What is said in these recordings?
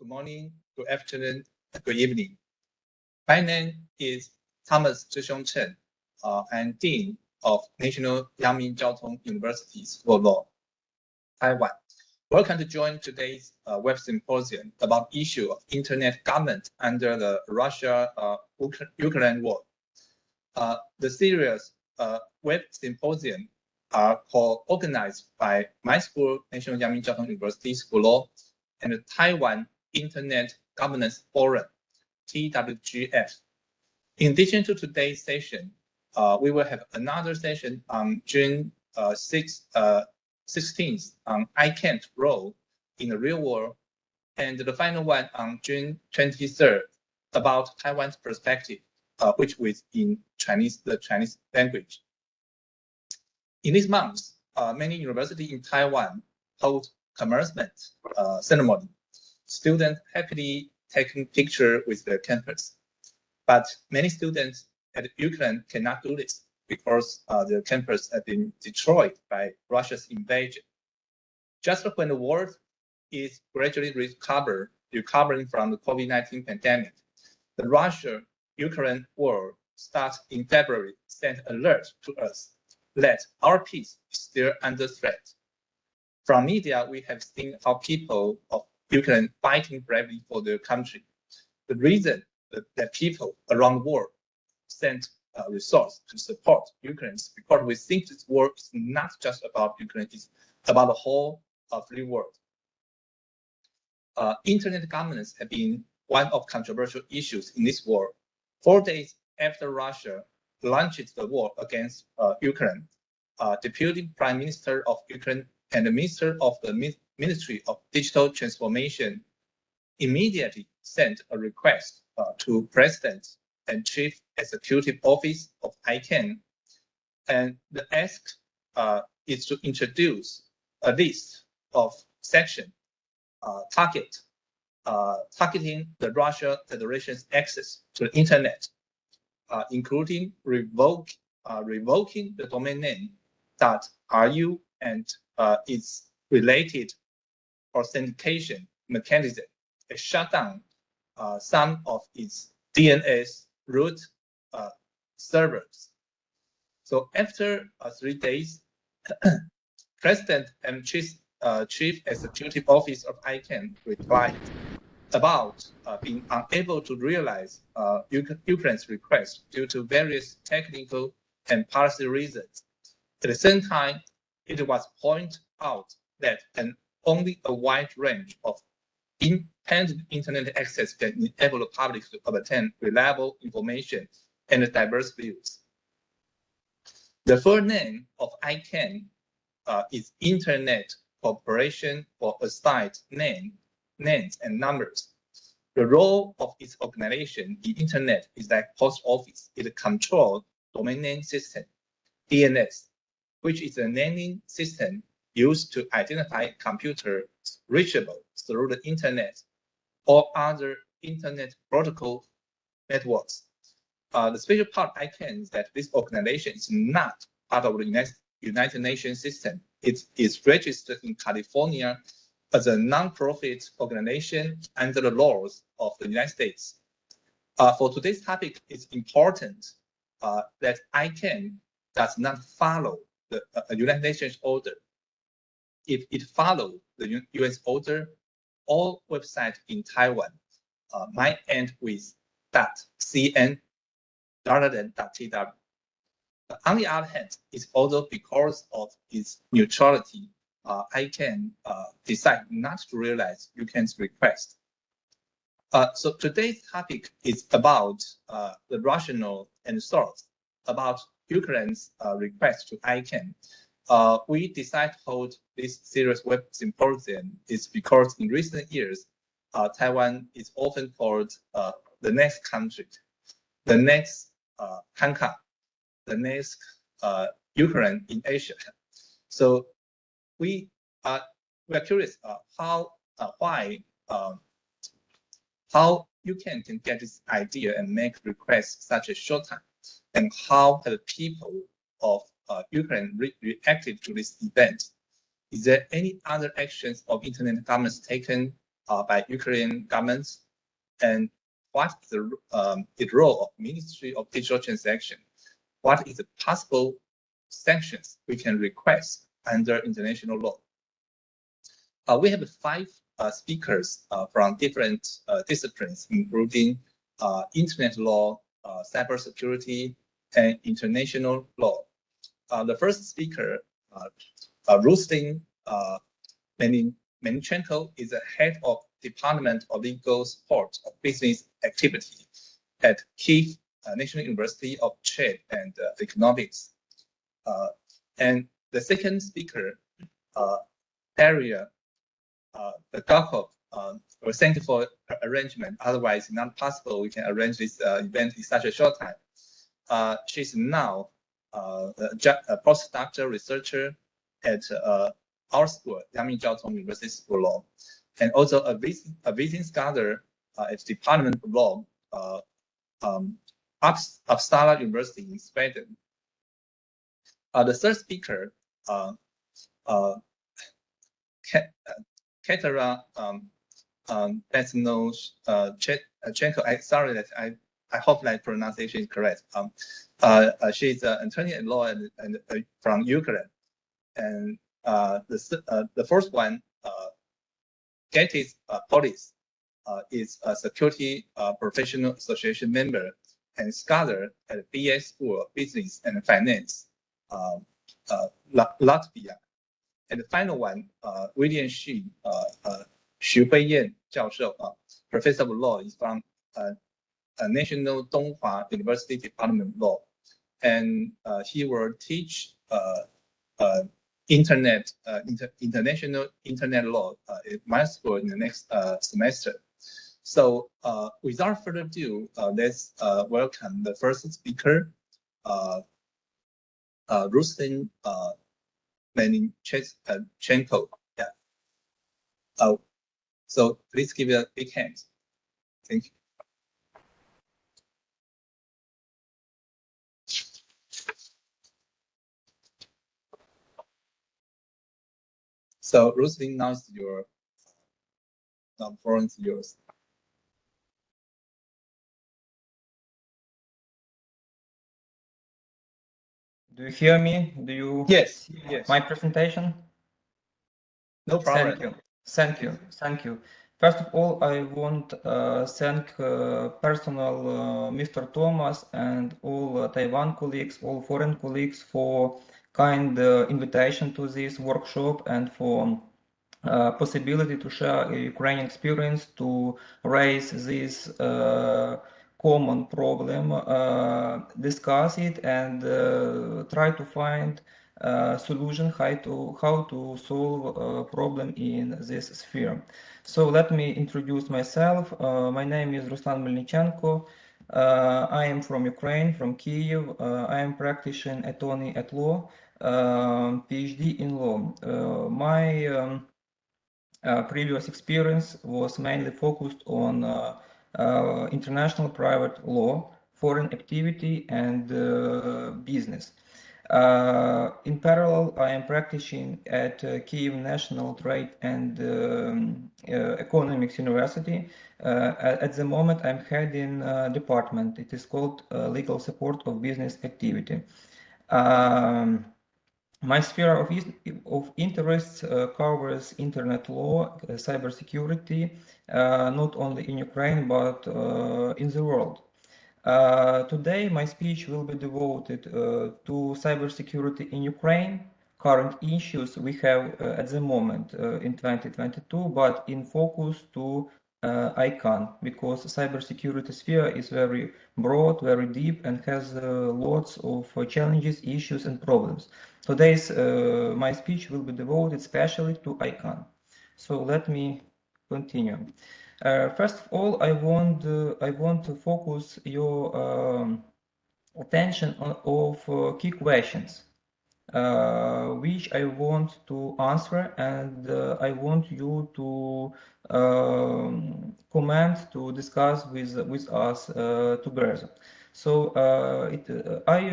Good morning, good afternoon, good evening. My name is Thomas Chih-Hsiung Chen. I'm Dean of National Yang-Ming University School of Law, Taiwan. Welcome to join today's Web-Symposium about issue of internet governance under the Russia-Ukraine war. The series Web-Symposium are co-organized by my school, National Yang-Ming University School of Law, and the Taiwan Internet Governance Forum, TWGF. In addition to today's session, we will have another session on June 16th on ICANN's role in the real world, and the final one on June 23rd about Taiwan's perspective, which was in the Chinese language. In these months, many universities in Taiwan hold commencement ceremony. Students happily taking picture with their campus, but many students at Ukraine cannot do this because their campus has been destroyed by Russia's invasion. Just when the world is gradually recovering from the COVID-19 pandemic, the Russia-Ukraine war starts in February sent alert to us that our peace is still under threat. From media, we have seen how people of Ukraine fighting bravely for their country. The reason that people around the world sent resources to support Ukraine is because we think this war is not just about Ukraine, it's about the whole free world. Internet governance has been one of controversial issues in this war. 4 days after Russia launched the war against Ukraine, Deputy Prime Minister of Ukraine and the Minister of the Ministry of Digital Transformation immediately sent a request to President and Chief Executive Office of ICANN, and the ask is to introduce a list of sections targeting the Russia Federation's access to the internet, including revoking the domain name .ru and its related authentication mechanism, and shut down some of its DNS root servers. So after 3 days, President and Chief Executive Office of ICANN replied about being unable to realize Ukraine's request due to various technical and policy reasons. At the same time, it was pointed out that only a wide range of independent internet access can enable the public to obtain reliable information and diverse views. The full name of ICANN is Internet Corporation for Assigned Names and Numbers. The role of its organization in Internet is like post office. It controls domain name system, DNS, which is a naming system used to identify computers reachable through the Internet or other Internet protocol networks. The special part of ICANN is that this organization is not part of the United Nations system. It is registered in California as a non-profit organization under the laws of the United States. For today's topic, it's important that ICANN does not follow the United Nations order. If it follows the US order, all websites in Taiwan might end with .cn rather than .tw. On the other hand, it's also because of its neutrality, ICANN decide not to realize UCANN's request. So today's topic is about the rationale and source about Ukraine's request to ICANN. We decided to hold this series web symposium is because in recent years, Taiwan is often called the next country, the next Hanka, the next Ukraine in Asia. So we are curious how UCANN can get this idea and make requests such a short time, and how the people of Ukraine reacted to this event. Is there any other actions of internet governments taken by Ukrainian government, and what is the role of Ministry of Digital Transaction? What is the possible sanctions we can request under international law? We have 5 speakers from different disciplines, including internet law, cybersecurity, and international law. The first speaker, Rustin Melnichenko, is the head of Department of Legal Support of Business Activity at Kyiv National University of Trade and Economics. And the second speaker, Daria Begakov, well, thank you for arrangement. Otherwise, not possible. We can arrange this event in such a short time. She's now a postdoctoral researcher at our school, Yang-Ming University School of Law, and also a visiting scholar at the Department of Law, Uppsala University in Sweden. The third speaker, Katerina Besnochenko. Sorry that I hope my pronunciation is correct. She's an attorney at law and from Ukraine. And the first one, Gatis Police, is a security professional association member and scholar at BA School of Business and Finance, Latvia. And the final one, William Xu, Xu Huiyan 教授, professor of law, is from National Donghua University Department of Law, and he will teach international internet law at my school in the next semester. So without further ado, let's welcome the first speaker, Rustin Melnichenko. Yeah. So please give a big hand. Thank you. So Rustin, now is your forum is yours. Do you hear me? Do you Yes, see yes. my presentation? No problem. Thank you. First of all, I want thank personal Mr. Thomas and all Taiwan colleagues, all foreign colleagues for kind invitation to this workshop and for possibility to share a Ukrainian experience to raise this common problem, discuss it, and try to find solution how to solve a problem in this sphere. So let me introduce myself. My name is Ruslan Melnichenko. I am from Ukraine, from Kyiv. I am practicing attorney at law, Ph.D. in law. My previous experience was mainly focused on international private law, foreign activity, and business. In parallel, I am practicing at Kyiv National Trade and Economics University. At the moment, I'm heading a department. It is called Legal Support of Business Activity. My sphere of interest covers internet law, cybersecurity, not only in Ukraine, but in the world. Today, my speech will be devoted to cybersecurity in Ukraine, current issues we have at the moment in 2022, but in focus to ICANN, because cybersecurity sphere is very broad, very deep, and has lots of challenges, issues, and problems. Today's my speech will be devoted especially to ICANN. So let me continue. First of all, I want to focus your attention on key questions, which I want to answer, and I want you to comment, to discuss with us together. So I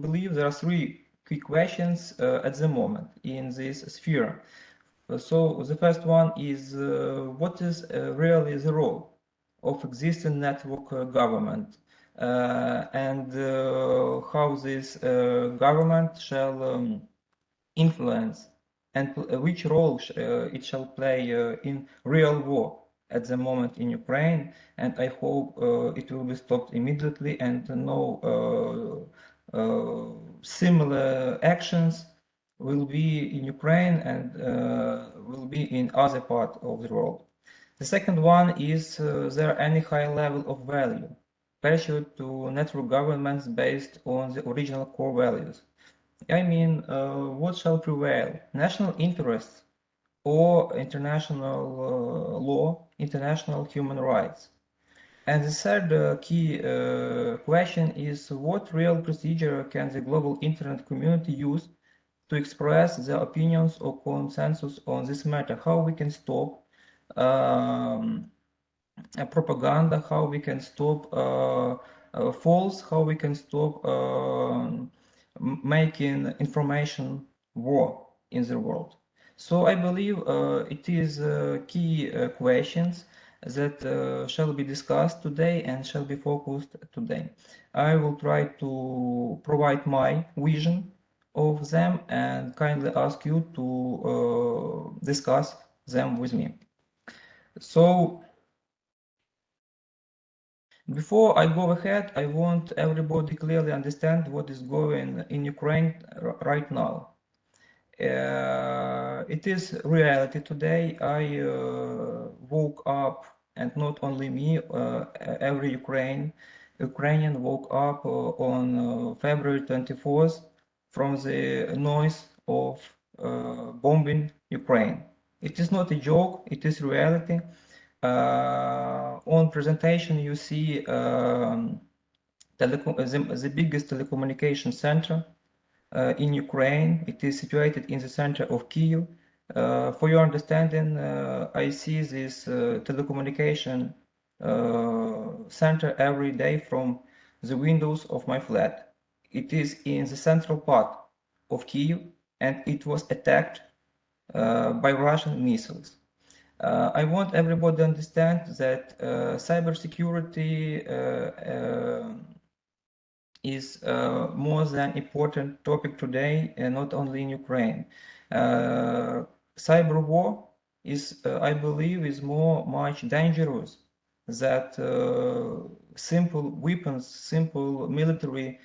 believe there are 3 key questions at the moment in this sphere. So the first one is what is really the role of existing network government and how this government shall influence and which role it shall play in real war at the moment in Ukraine, and I hope it will be stopped immediately and no similar actions will be in Ukraine and will be in other part of the world. The second one is there any high level of value pursued to network governments based on the original core values? I mean, what shall prevail, national interests or international law, international human rights? And the third key question is what real procedure can the global internet community use to express their opinions or consensus on this matter? How we can stop propaganda, how we can stop false, how we can stop making information war in the world. So I believe it is key questions that shall be discussed today and shall be focused today. I will try to provide my vision of them and kindly ask you to discuss them with me. So before I go ahead, I want everybody clearly understand what is going in Ukraine right now. It is reality today. I woke up, and not only me, every Ukrainian woke up on February 24th from the noise of bombing Ukraine. It is not a joke, it is reality. On presentation you see the biggest telecommunication center in Ukraine. It is situated in the center of Kyiv. For your understanding, I see this telecommunication center every day from the windows of my flat. It is in the central part of Kyiv and it was attacked by Russian missiles. I want everybody to understand that cybersecurity is more than important topic today, and not only in Ukraine. Cyber war is, I believe, is much dangerous that simple weapons, simple military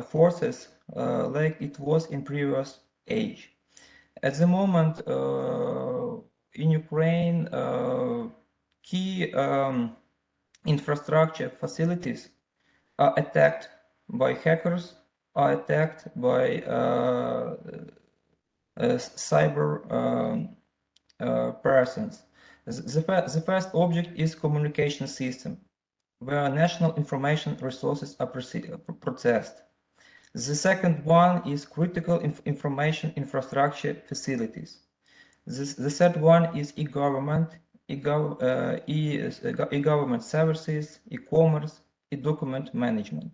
forces like it was in previous age. At the moment, in Ukraine, key infrastructure facilities are attacked by hackers, are attacked by cyber persons. The first object is communication system, where national information resources are processed. The second one is critical information infrastructure facilities. The third one is e-government, e-government services, e-commerce, e-document management.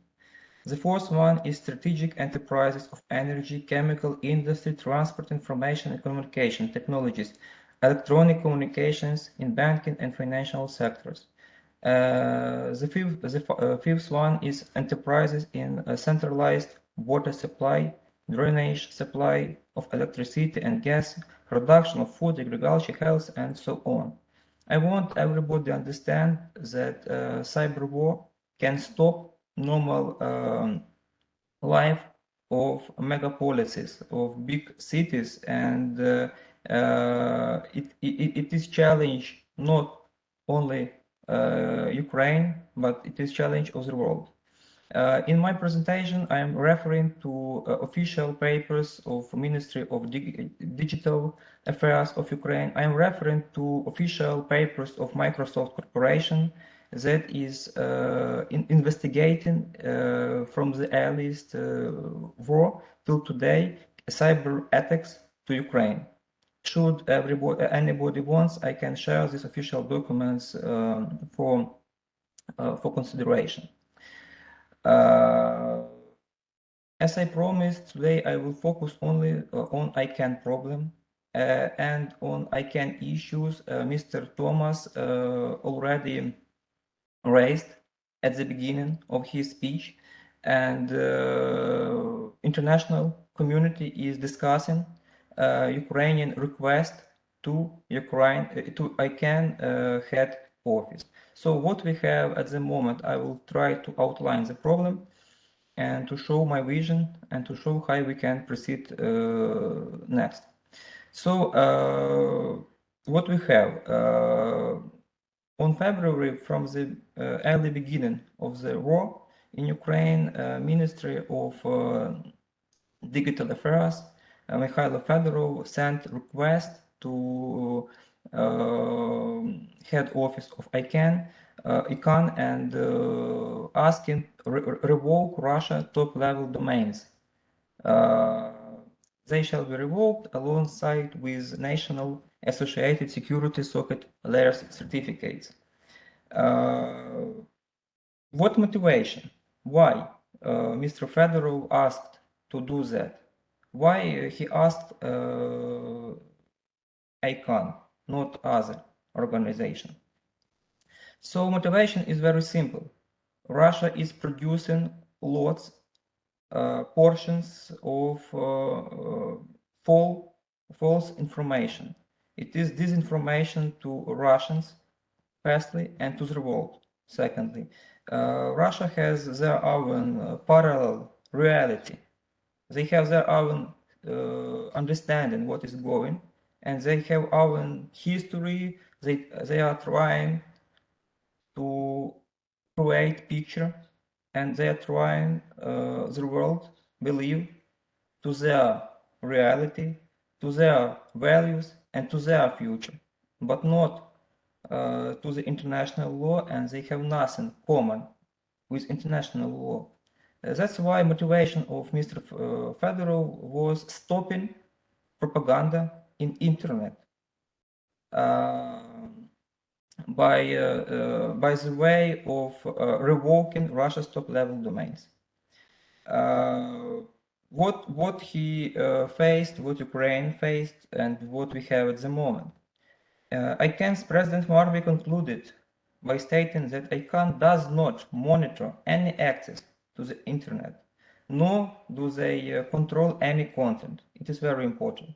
The fourth one is strategic enterprises of energy, chemical industry, transport, information and communication technologies, electronic communications in banking and financial sectors. The fifth one is enterprises in centralized water supply, drainage supply of electricity and gas, production of food, agriculture, health, and so on. I want everybody to understand that cyber war can stop normal life of megapolises, of big cities, and it is challenge not only Ukraine, but it is challenge of the world. In my presentation, I am referring to official papers of Ministry of Digital Affairs of Ukraine. I am referring to official papers of Microsoft Corporation that is investigating from the earliest war till today cyber attacks to Ukraine. Should anybody wants, I can share these official documents for consideration. As I promised, today I will focus only on ICANN problem and on ICANN issues Mr. Thomas already raised at the beginning of his speech, and international community is discussing Ukrainian request to ICANN head office. So what we have at the moment, I will try to outline the problem and to show my vision and to show how we can proceed next. So what we have on February, from the early beginning of the war in Ukraine, Ministry of Digital Affairs, Mikhailo Fedorov sent request to head office of ICANN, and asking revoke Russia top-level domains. They shall be revoked alongside with national associated security socket layers certificates. What motivation? Why Mr. Fedorov asked to do that? Why he asked ICANN, not other organization? So motivation is very simple. Russia is producing lots, portions of false information. It is disinformation to Russians, firstly, and to the world, secondly. Russia has their own parallel reality. They have their own understanding what is going, and they have own history. They are trying to create picture, and they are trying the world believe to their reality, to their values, and to their future, but not to the international law, and they have nothing common with international law. That's why motivation of Mr. Fedorov was stopping propaganda in internet by the way of revoking Russia's top-level domains. What he faced, what Ukraine faced, and what we have at the moment. ICANN's President Marby concluded by stating that ICANN does not monitor any access to the internet, nor do they control any content. It is very important.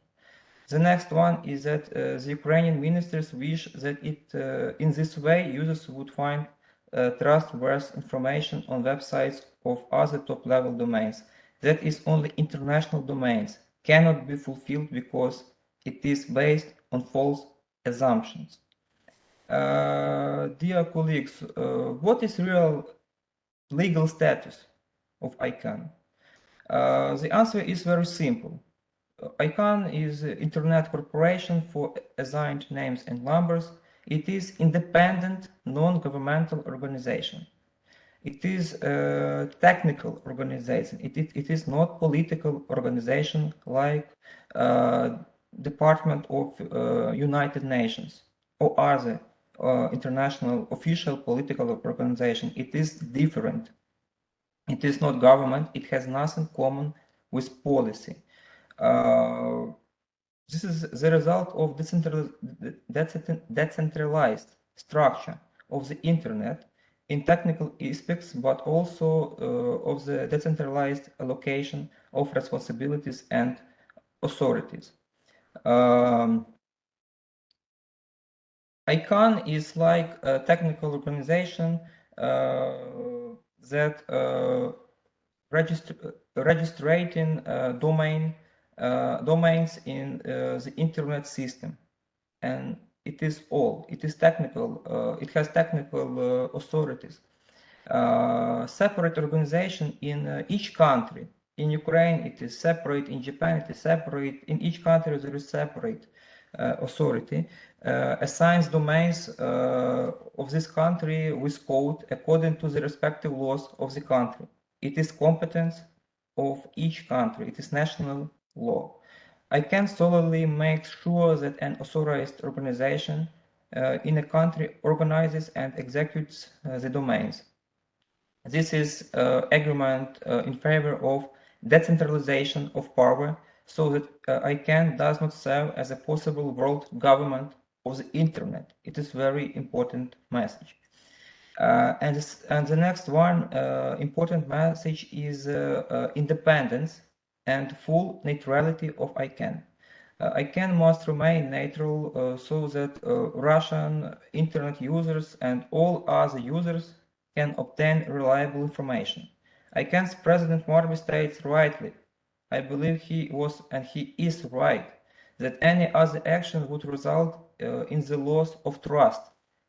The next one is that the Ukrainian ministers wish that in this way users would find trustworthy information on websites of other top-level domains. That is only international domains, cannot be fulfilled because it is based on false assumptions. Dear colleagues, what is real legal status of ICANN? The answer is very simple. ICANN is an Internet Corporation for Assigned Names and Numbers. It is independent, non-governmental organization. It is a technical organization. It is not political organization like Department of United Nations or other international official political organization. It is different. It is not government. It has nothing common with policy. This is the result of decentralized structure of the internet in technical aspects, but also of the decentralized allocation of responsibilities and authorities. ICANN is like a technical organization that registering domains in the internet system, and it is all. It is technical. It has technical authorities. Separate organization in each country. In Ukraine, it is separate. In Japan, it is separate. In each country, there is separate authority. Assigns domains of this country with code according to the respective laws of the country. It is competence of each country. It is national law. ICANN solely makes sure that an authorized organization in a country organizes and executes the domains. This is agreement in favor of decentralization of power so that ICANN does not serve as a possible world government of the internet. It is very important message. And the next one important message is independence and full neutrality of ICANN. ICANN must remain neutral so that Russian internet users and all other users can obtain reliable information. ICANN's President Marby states rightly, I believe he was and he is right, that any other action would result in the loss of trust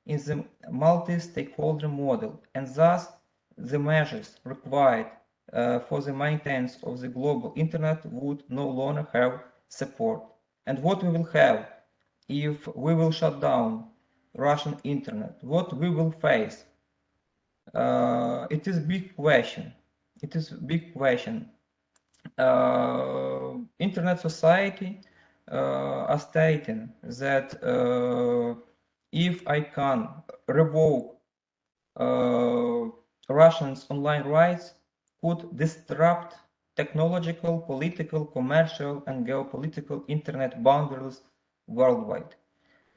in the multi-stakeholder model, and thus the measures required for the maintenance of the global internet would no longer have support. And what we will have if we will shut down Russian internet, what we will face, it is a big question. It is a big question. Internet society are stating that if ICANN revoke Russians' online rights, could disrupt technological, political, commercial, and geopolitical internet boundaries worldwide.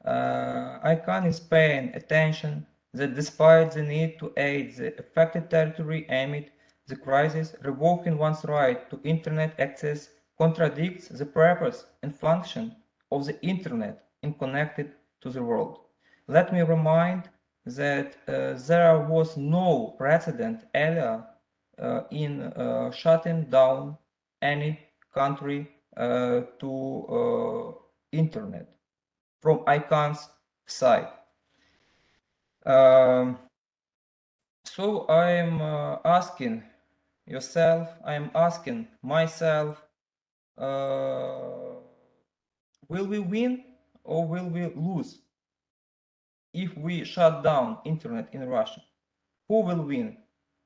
ICANN is paying attention that despite the need to aid the affected territory amid the crisis, revoking one's right to internet access contradicts the purpose and function of the internet in connected to the world. Let me remind that there was no precedent ever in shutting down any country to internet from ICANN's side. So I'm asking yourself, I'm asking myself, will we win or will we lose if we shut down internet in Russia? Who will win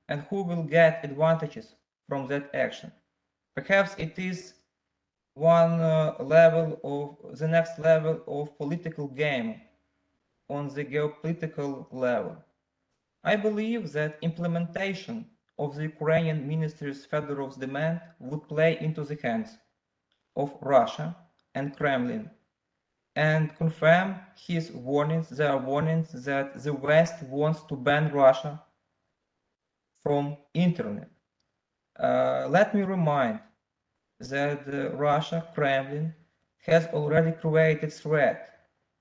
and who will get advantages from that action? Perhaps it is one level of the next level of political game on the geopolitical level. I believe that implementation of the Ukrainian ministry's Fedorov's demand would play into the hands of Russia and Kremlin and confirm his warnings, their warnings that the West wants to ban Russia from internet. Let me remind that Russia, Kremlin, has already created threat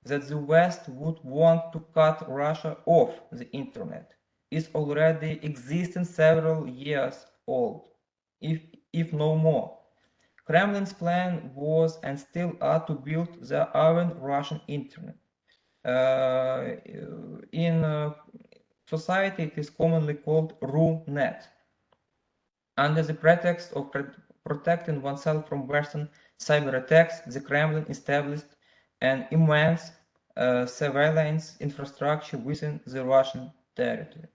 that the West would want to cut Russia off the internet. Is already existing several years old, if no more. Kremlin's plan was and still are to build their own Russian internet. In society, it is commonly called RU-net. Under the pretext of protecting oneself from Western cyber attacks, the Kremlin established an immense surveillance infrastructure within the Russian territory.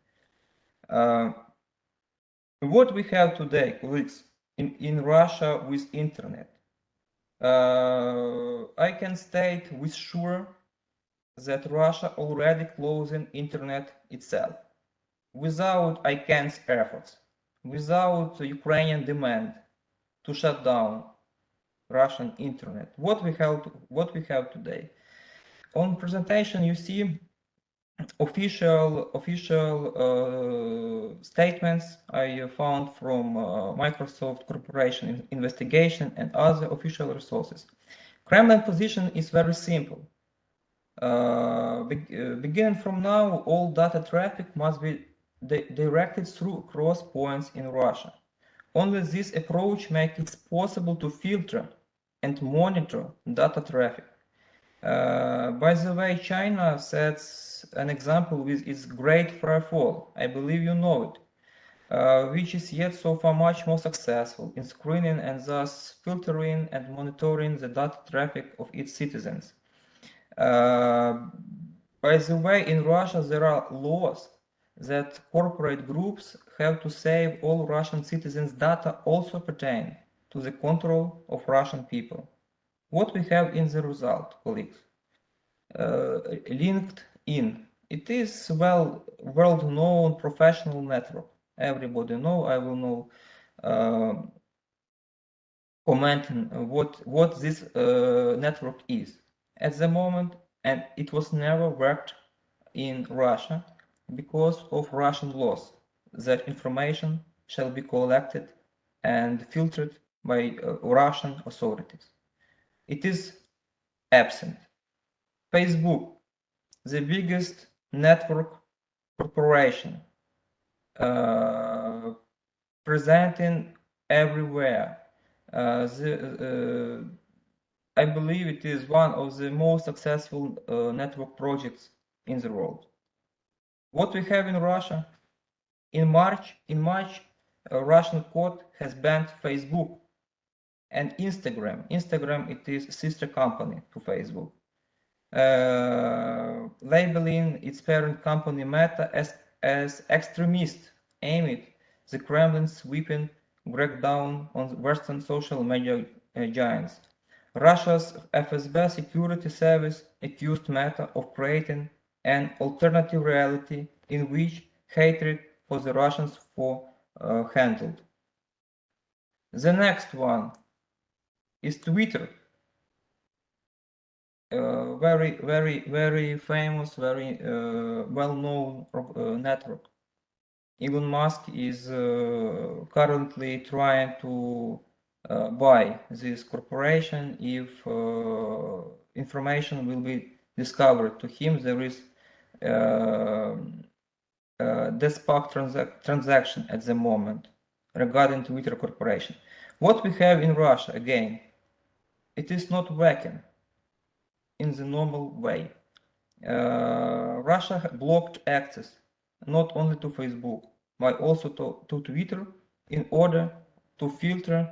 What we have today, colleagues, in Russia with internet, I can state with sure that Russia already closing internet itself, without ICANN's efforts, without Ukrainian demand to shut down Russian internet. What we have today. On presentation, you see official statements I found from Microsoft Corporation investigation and other official resources. Kremlin position is very simple. Beginning from now, all data traffic must be directed through cross points in Russia. Only this approach makes it possible to filter and monitor data traffic. By the way, China sets an example with its Great Firewall. I believe you know it, which is yet so far much more successful in screening and thus filtering and monitoring the data traffic of its citizens. By the way, in Russia, there are laws that corporate groups have to save all Russian citizens' data also pertain to the control of Russian people. What we have in the result, colleagues? LinkedIn. It is world-known professional network. Everybody know. I will know commenting what this network is at the moment, and it was never worked in Russia because of Russian laws that information shall be collected and filtered by Russian authorities. It is absent. Facebook, the biggest network corporation, presenting everywhere. I believe it is one of the most successful network projects in the world. What we have in Russia, in March, a Russian court has banned Facebook and Instagram. Instagram, it is a sister company to Facebook, labeling its parent company Meta as extremist, aimed the Kremlin's sweeping crackdown on Western social media giants. Russia's FSB security service accused Meta of creating an alternative reality in which hatred for the Russians was handled. The next one is Twitter. Very famous, very well-known network. Elon Musk is currently trying to buy this corporation. If information will be discovered to him, there is SPAC transaction at the moment regarding Twitter corporation. What we have in Russia, again, it is not working in the normal way. Russia blocked access not only to Facebook, but also to Twitter in order to filter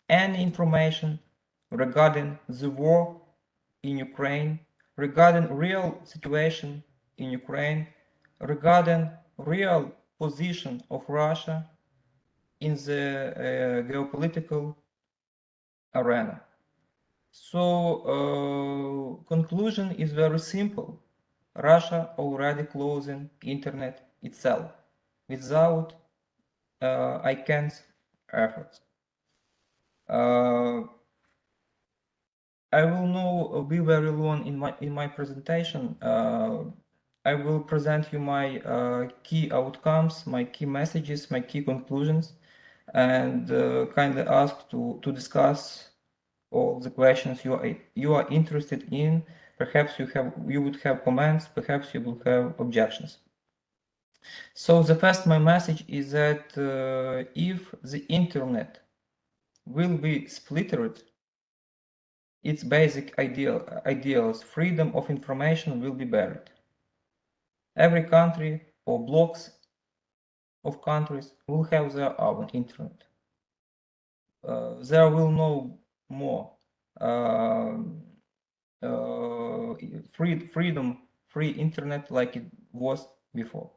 any information regarding the war in Ukraine, regarding real situation in Ukraine, regarding real position of Russia in the geopolitical arena. So conclusion is very simple. Russia already closing internet itself without ICANN's efforts. I will now be very long in my presentation. I will present you my key outcomes, my key messages, my key conclusions, and kindly ask to discuss all the questions you are interested in. Perhaps you would have comments, perhaps you will have objections. So the first my message is that if the internet will be splittered, its basic ideals, freedom of information, will be buried. Every country or blocks of countries will have their own internet. There will no more free internet like it was before.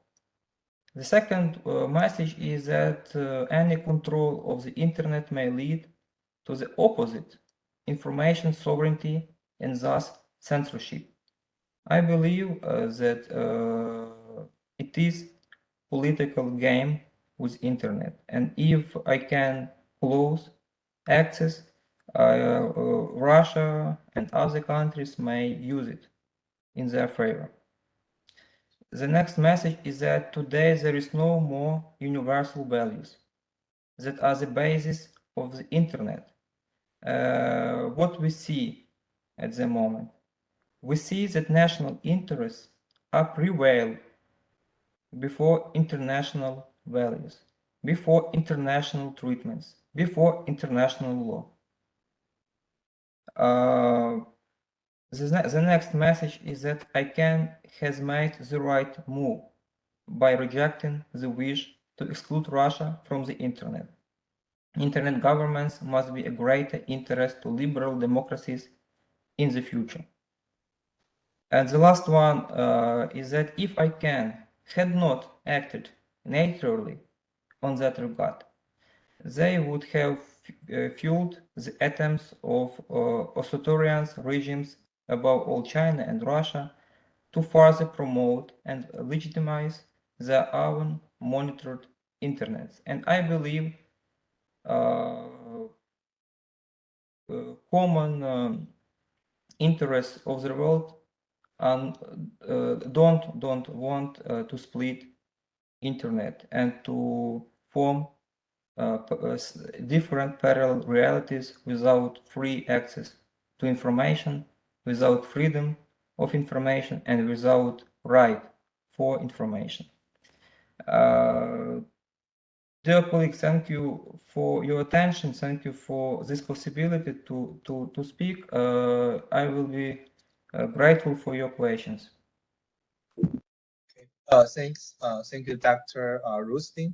The second message is that any control of the internet may lead to the opposite, information sovereignty and thus censorship. I believe that it is political game with internet, and if I can close access, Russia and other countries may use it in their favor. The next message is that today there is no more universal values that are the basis of the internet. What we see at the moment, we see that national interests are prevail before international values, before international treatments, before international law. The next message is that ICANN has made the right move by rejecting the wish to exclude Russia from the internet. Internet governments must be a greater interest to liberal democracies in the future. And the last one is that if ICANN had not acted naturally on that regard, they would have fueled the attempts of authoritarian regimes, above all China and Russia, to further promote and legitimize their own monitored internets. And I believe common interests of the world and don't want to split internet and to form different parallel realities without free access to information, without freedom of information, and without right for information. Dear colleagues, thank you for your attention. Thank you for this possibility to speak. I will be grateful for your questions. Thanks. Thank you, Dr. Ruslan.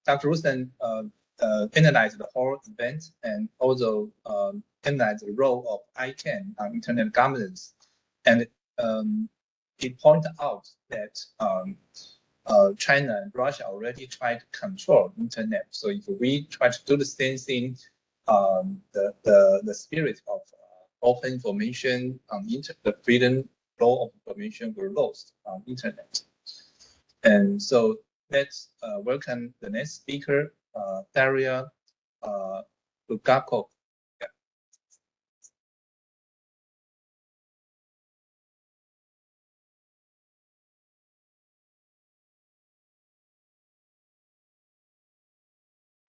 Dr. Ruslan analyzed the whole event and also analyzed the role of ICANN on internet governance. And it pointed out that China and Russia already tried to control internet. So if we try to do the same thing, the spirit of open information on the freedom law of information were lost on internet. And so let's welcome the next speaker, Daria Lugakov.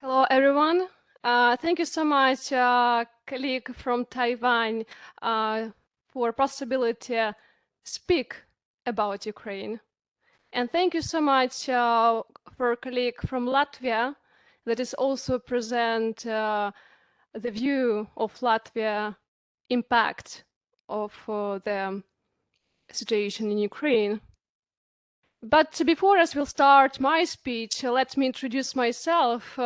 Hello, everyone. Thank you so much, colleague from Taiwan, for possibility to speak about Ukraine. And thank you so much for colleague from Latvia that is also present the view of Latvia impact of the situation in Ukraine. But before I will start my speech, let me introduce myself.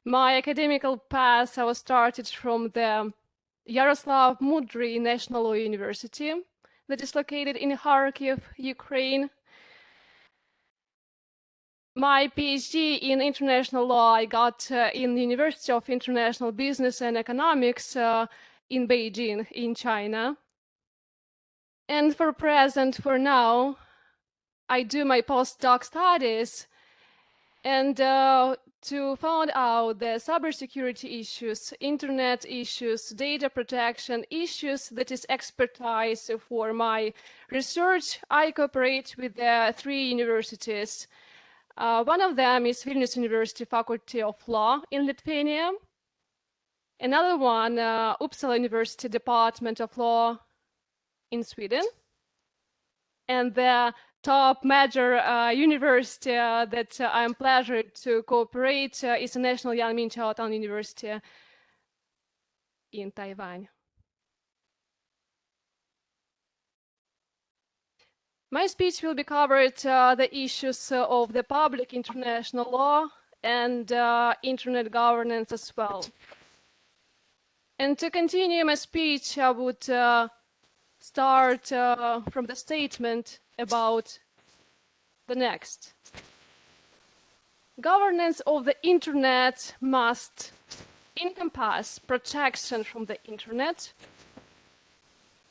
My academical path, I was started from the Yaroslav Mudry National Law University that is located in Kharkiv, Ukraine. My PhD in international law I got in the University of International Business and Economics in Beijing, in China. And for now, I do my postdoc studies and to find out the cybersecurity issues, internet issues, data protection issues that is expertise for my research. I cooperate with the 3 universities. One of them is Vilnius University Faculty of Law in Lithuania. Another one, Uppsala University Department of Law in Sweden. And the top major university that I'm pleasured to cooperate is the National Yang-Ming University in Taiwan. My speech will be covered the issues of the public international law and internet governance as well. And to continue my speech, I would start from the statement about the next. Governance of the internet must encompass protection from the internet.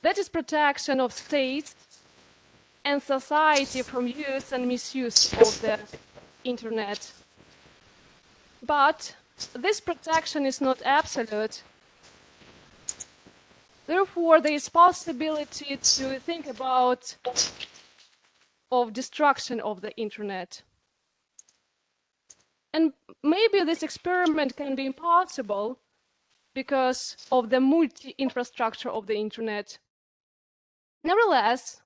That is protection of states and society from use and misuse of the internet. But this protection is not absolute. Therefore, there is possibility to think about of destruction of the internet. And maybe this experiment can be impossible because of the multi-infrastructure of the internet. Nevertheless,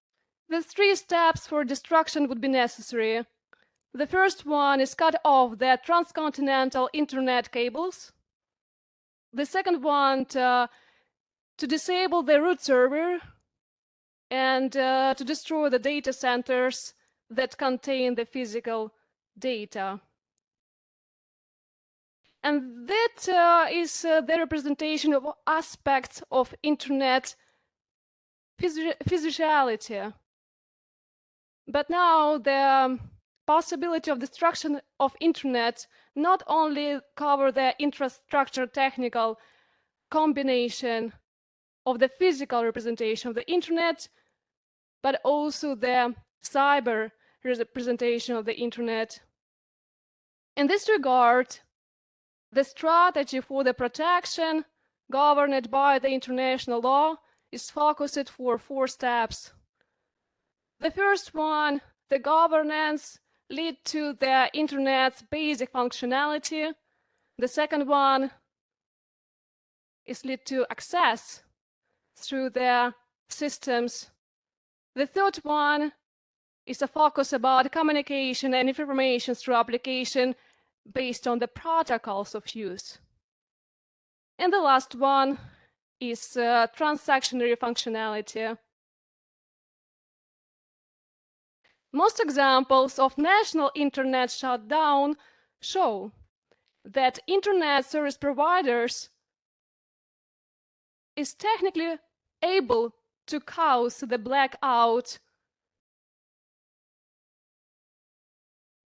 the 3 steps for destruction would be necessary. The first one is cut off the transcontinental internet cables. The second one to disable the root server and to destroy the data centers that contain the physical data. And that is the representation of aspects of internet physicality. But now the possibility of destruction of internet not only cover the infrastructure technical combination of the physical representation of the internet, but also the cyber representation of the internet. In this regard, The strategy for the protection governed by the international law is focused for 4 steps. The first one, the governance, lead to the internet's basic functionality. The second one is lead to access through the systems. The third one is a focus about communication and information through application based on the protocols of use. And the last one is transactionary functionality. Most examples of national internet shutdown show that internet service providers is technically able to cause the blackout.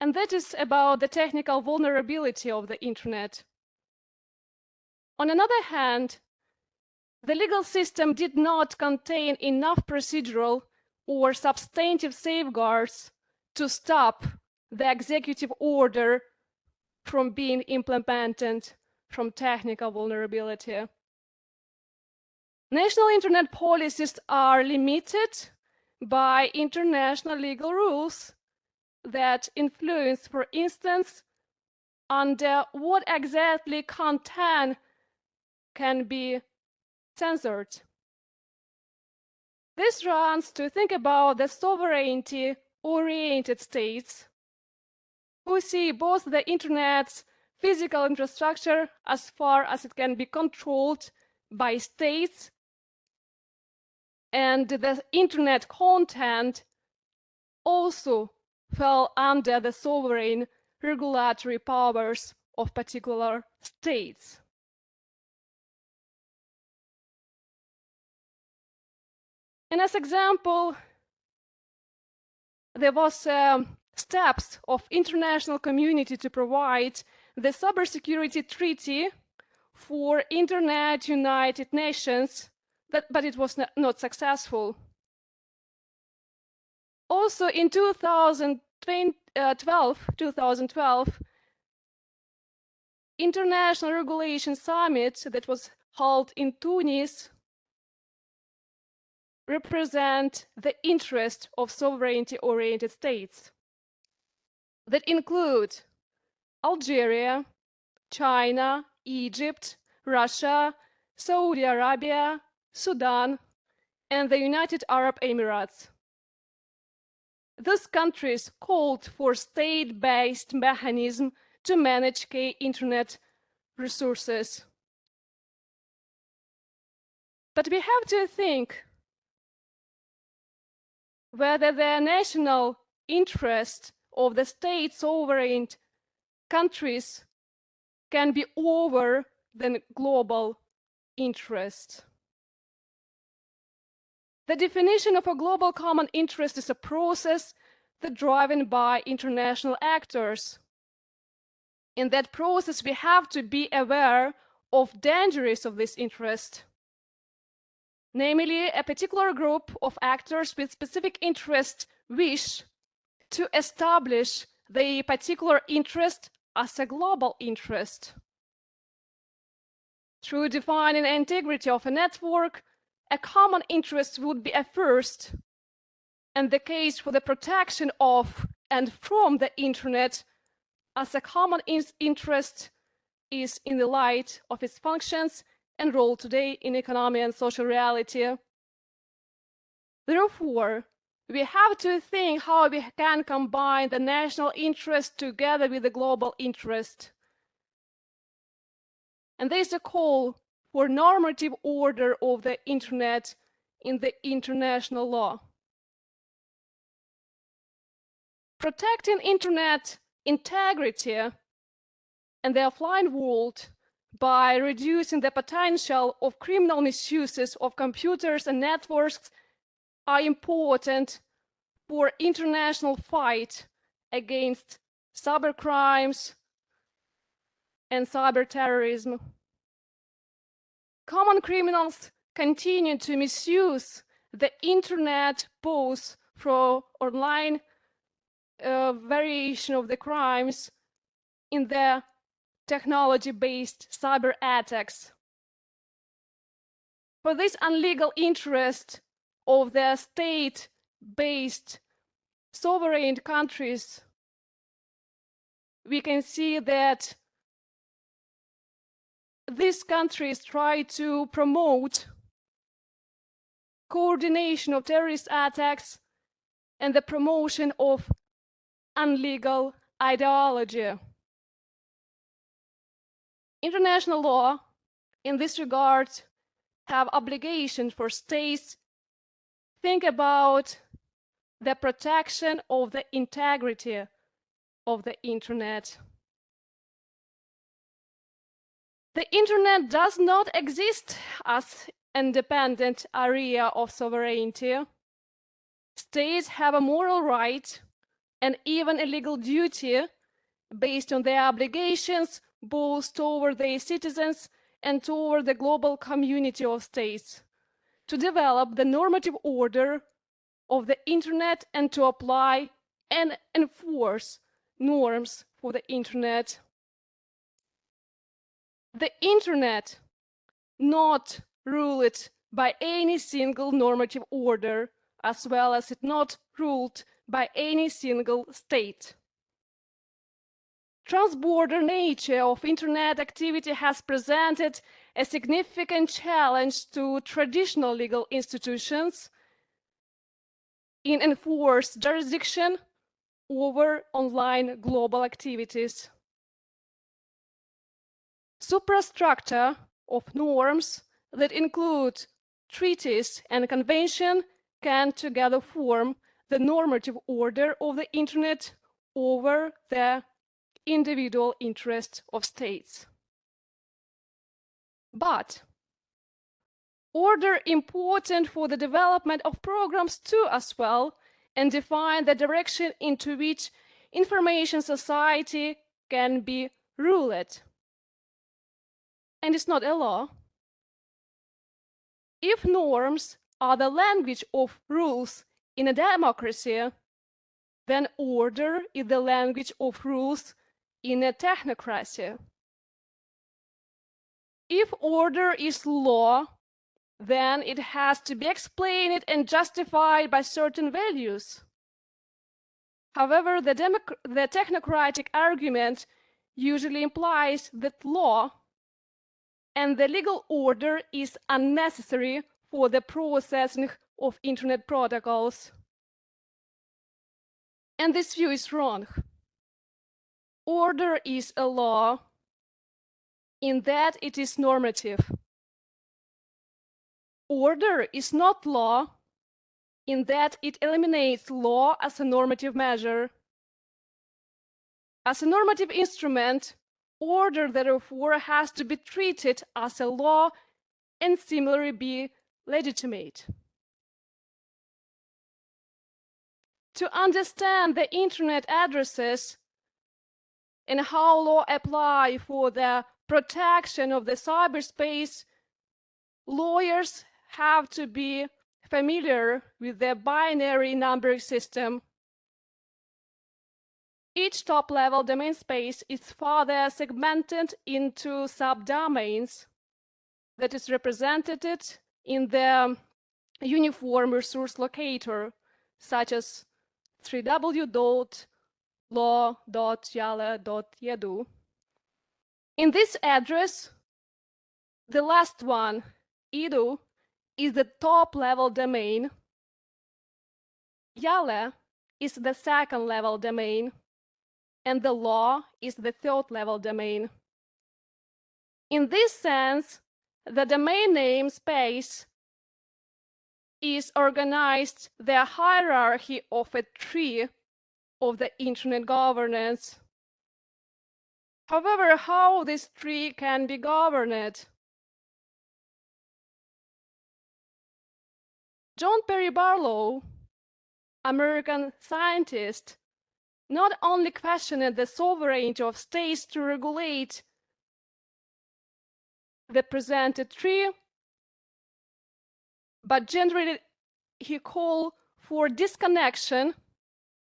And that is about the technical vulnerability of the internet. On another hand, the legal system did not contain enough procedural or substantive safeguards to stop the executive order from being implemented from technical vulnerability. National internet policies are limited by international legal rules that influence, for instance, under what exactly content can be censored. This runs to think about the sovereignty-oriented states who see both the internet's physical infrastructure as far as it can be controlled by states and the internet content also fell under the sovereign regulatory powers of particular states. And as example, there was steps of international community to provide the cybersecurity treaty for Internet United Nations, but it was not successful. Also in 2012, International Regulation Summit that was held in Tunis represent the interest of sovereignty-oriented states that include Algeria, China, Egypt, Russia, Saudi Arabia, Sudan, and the United Arab Emirates. Those countries called for state-based mechanism to manage key internet resources. But we have to think whether the national interest of the state sovereign countries can be over than global interest. The definition of a global common interest is a process that's driven by international actors. In that process, we have to be aware of dangers of this interest. Namely, a particular group of actors with specific interest wish to establish the particular interest as a global interest. Through defining the integrity of a network, a common interest would be a first, and the case for the protection of and from the internet as a common interest is in the light of its functions and role today in economic and social reality. Therefore, we have to think how we can combine the national interest together with the global interest. And there is a call for normative order of the internet in the international law. Protecting internet integrity and the offline world by reducing the potential of criminal misuses of computers and networks are important for international fight against cybercrimes and cyber terrorism. Common criminals continue to misuse the internet both for online variation of the crimes in the technology-based cyber attacks. For this unlegal interest of the state-based sovereign countries, we can see that these countries try to promote coordination of terrorist attacks and the promotion of unlegal ideology. International law, in this regard, have obligations for states. Think about the protection of the integrity of the internet. The internet does not exist as an independent area of sovereignty. States have a moral right and even a legal duty based on their obligations both toward their citizens and toward the global community of states to develop the normative order of the internet and to apply and enforce norms for the internet. The internet, not ruled by any single normative order, as well as it not ruled by any single state. Transborder nature of internet activity has presented a significant challenge to traditional legal institutions in enforced jurisdiction over online global activities. Superstructure of norms that include treaties and convention can together form the normative order of the internet over the individual interests of states. But order important for the development of programs too as well, and define the direction into which information society can be ruled. And it's not a law. If norms are the language of rules in a democracy, then order is the language of rules in a technocracy. If order is law, then it has to be explained and justified by certain values. However, the technocratic argument usually implies that law and the legal order is unnecessary for the processing of internet protocols. And this view is wrong. Order is a law in that it is normative. Order is not law in that it eliminates law as a normative measure. As a normative instrument, order therefore has to be treated as a law and similarly be legitimate. To understand the internet addresses and how law apply for the protection of the cyberspace, lawyers have to be familiar with the binary numbering system. Each top-level domain space is further segmented into subdomains that is represented in the uniform resource locator, such as www.law.yale.edu. In this address, the last one, edu, is the top-level domain. Yale is the second-level domain, and the law is the third-level domain. In this sense, the domain name space is organized the hierarchy of a tree of the internet governance. However, how this tree can be governed? John Perry Barlow, American scientist, not only questioned the sovereignty of states to regulate the presented tree, but generally he called for disconnection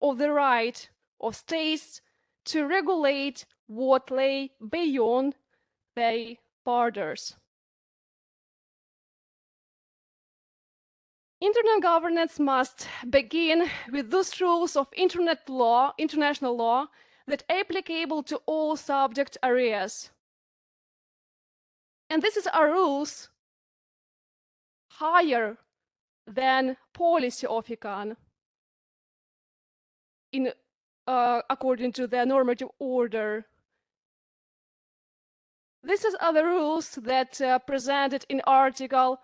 of the right of states to regulate what lay beyond their borders. Internet governance must begin with those rules of internet law, international law, that are applicable to all subject areas. And these are rules higher than policy of ICANN according to the normative order. These are the rules that are presented in Article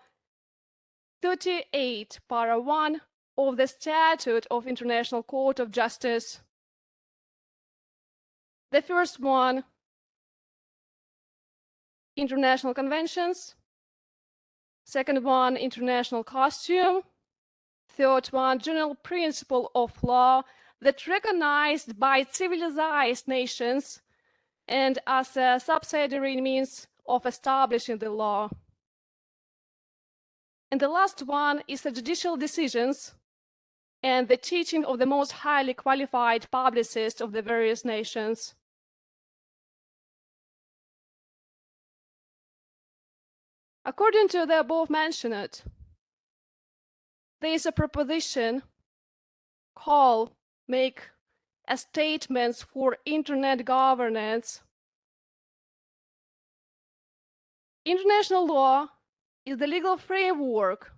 38, Para 1 of the Statute of International Court of Justice. The first one, international conventions. Second one, international costume. Third one, general principle of law that recognized by civilized nations and as a subsidiary means of establishing the law. And the last one is the judicial decisions and the teaching of the most highly qualified publicists of the various nations. According to the above mentioned, there is a proposition called make a statements for internet governance. International law is the legal framework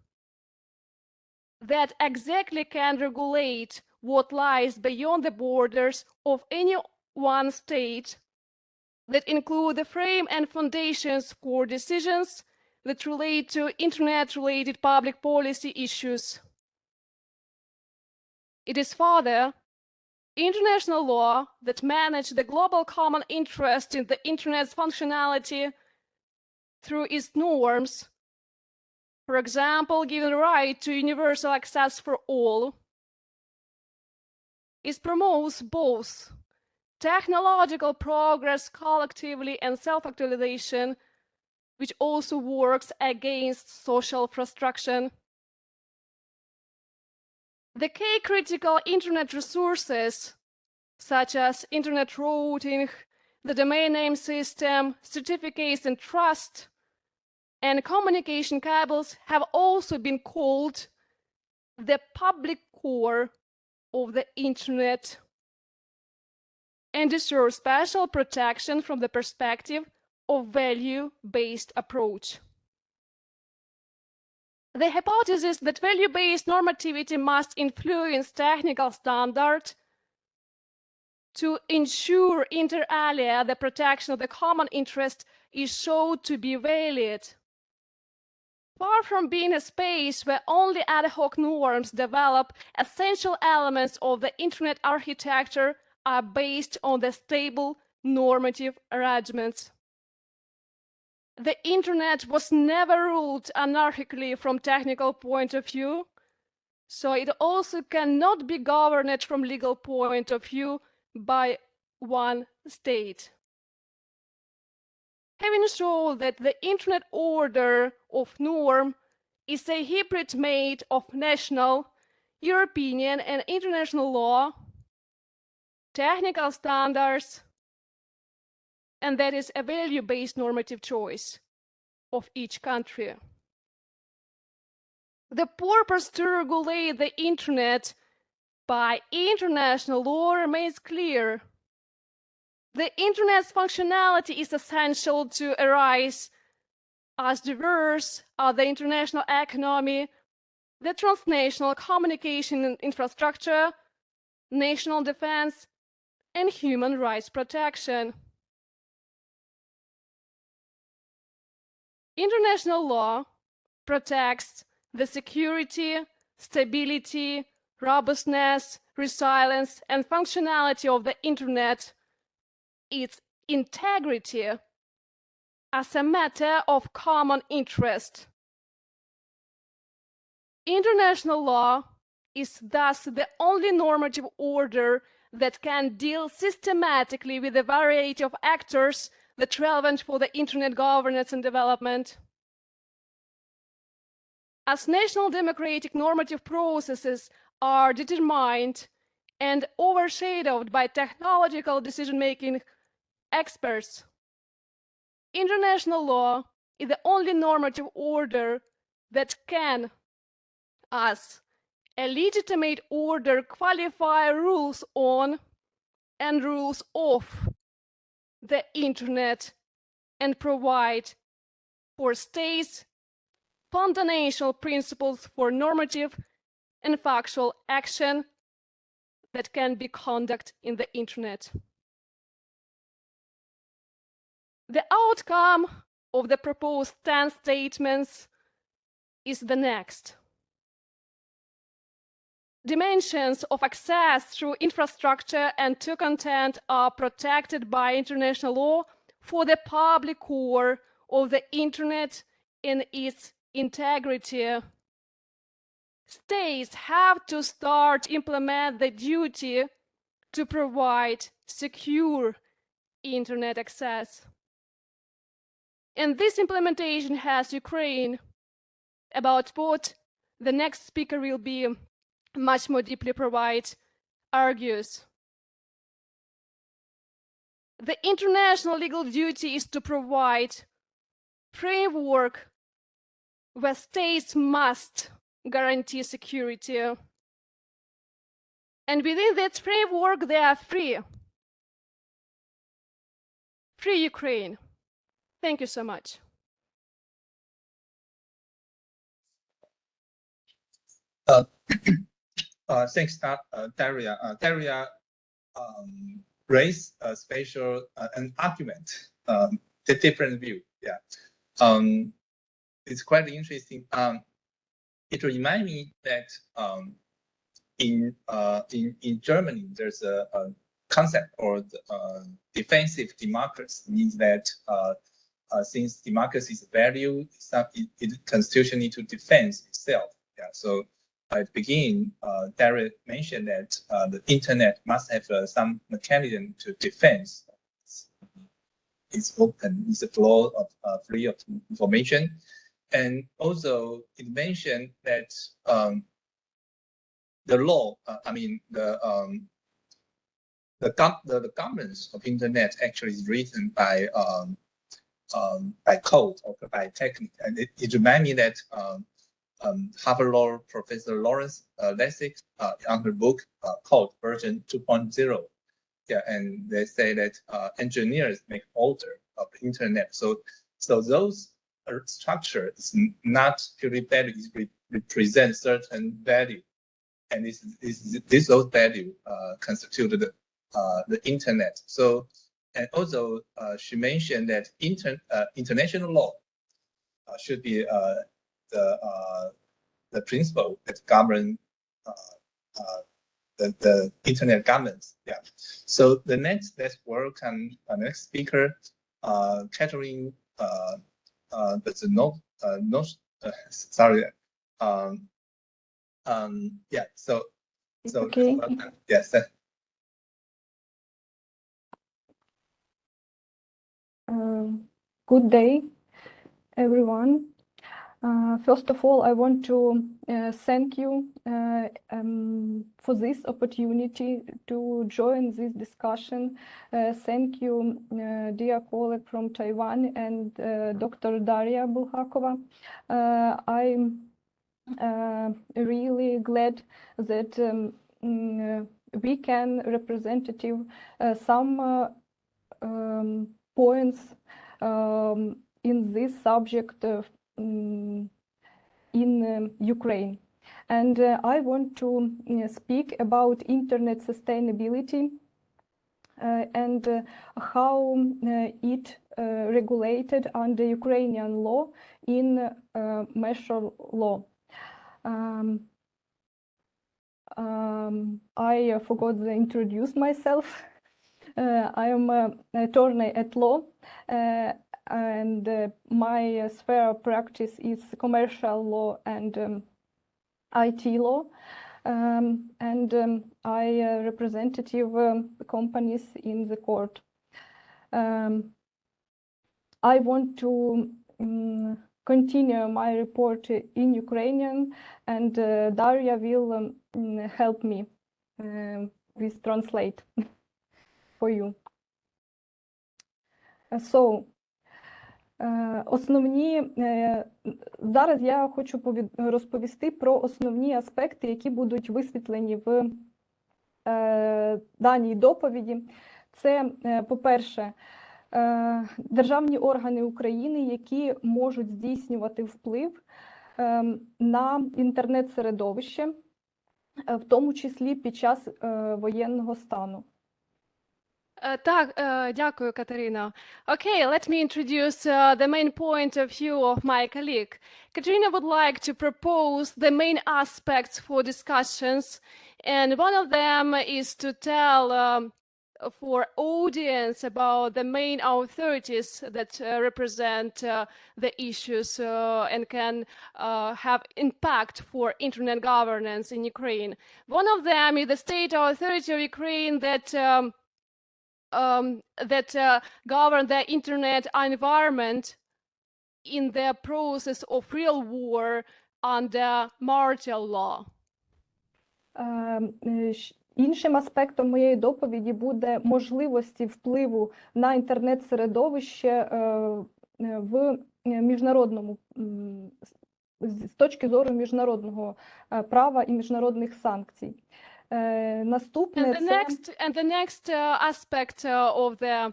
that exactly can regulate what lies beyond the borders of any one state, that include the frame and foundations for decisions that relate to internet-related public policy issues. It is further international law that manages the global common interest in the internet's functionality through its norms. For example, giving the right to universal access for all. It promotes both technological progress collectively and self-actualization, which also works against social frustration. The key critical internet resources, such as internet routing, the domain name system, certificates and trust, and communication cables, have also been called the public core of the internet and deserve special protection from the perspective of value-based approach. The hypothesis that value-based normativity must influence technical standard to ensure inter alia the protection of the common interest is shown to be valid. Far from being a space where only ad hoc norms develop, essential elements of the internet architecture are based on the stable normative arrangements. The internet was never ruled anarchically from technical point of view, so it also cannot be governed from legal point of view by one state. Having shown that the internet order of norm is a hybrid made of national, European, and international law, technical standards, and that is a value-based normative choice of each country. The purpose to regulate the internet by international law remains clear. The internet's functionality is essential to arise as diverse as the international economy, the transnational communication infrastructure, national defense, and human rights protection. International law protects the security, stability, robustness, resilience, and functionality of the internet, its integrity as a matter of common interest. International law is thus the only normative order that can deal systematically with a variety of actors that are relevant for the internet governance and development. As national democratic normative processes are determined and overshadowed by technological decision-making, experts, international law is the only normative order that can, as a legitimate order, qualify rules on and rules of the internet and provide for states foundational principles for normative and factual action that can be conducted in the internet. The outcome of the proposed 10 statements is the next. Dimensions of access through infrastructure and to content are protected by international law for the public core of the internet in its integrity. States have to start implement the duty to provide secure internet access. And this implementation has Ukraine, about what the next speaker will be much more deeply provide, argues. The international legal duty is to provide framework where states must guarantee security. And within that framework, they are free. Free Ukraine. Thank you so much. Thanks, Daria. Daria raised a special an argument, the different view. Yeah, it's quite interesting. It reminds me that in Germany there's a concept or defensive democracy, means that since democracy is a value, it constitution need to defend itself. Yeah, so at the beginning, Daria mentioned that the internet must have some mechanism to defend. It's open, it's a flow of free of information, and also it mentioned that the law, the governance of internet actually is written by code or by technique, and it reminds me that Harvard Law Professor Lawrence Lessig on her book called version 2.0. Yeah, and they say that engineers make order of the internet. So those structure is not purely value; it represents certain value, and those value constitute the internet. So, and also she mentioned that international law should be the principle that govern the internet governance. Yeah. So the next, let's welcome our next speaker, Catherine. But sorry. Yeah. So okay. Yes. Good day, everyone. First of all, I want to thank you for this opportunity to join this discussion. Thank you, dear colleague from Taiwan and Dr. Daria Bulhakova. I'm really glad that we can representative some points in this subject in Ukraine. And I want to speak about internet sustainability and how it regulated under Ukrainian law in martial law. I forgot to introduce myself. I am an attorney at law, and my sphere of practice is commercial law and IT law, and I representative companies in the court. I want to continue my report in Ukrainian, and Daria will help me with translate for you. Зараз я хочу розповісти про основні аспекти, які будуть висвітлені в даній доповіді. Це, по-перше, державні органи України, які можуть здійснювати вплив на інтернет-середовище, в тому числі під час воєнного стану. Дякую, Катерина. Okay, let me introduce the main point of view of my colleague. Katerina would like to propose the main aspects for discussions, and one of them is to tell for audience about the main authorities that represent the issues and can have impact for internet governance in Ukraine. One of them is the state authority of Ukraine that govern the internet environment in the process of real war under martial law. Іншим аспектом моєї доповіді буде можливості впливу на інтернет-середовище в міжнародному, з точки зору міжнародного права і міжнародних санкцій. Наступне and the next aspect of the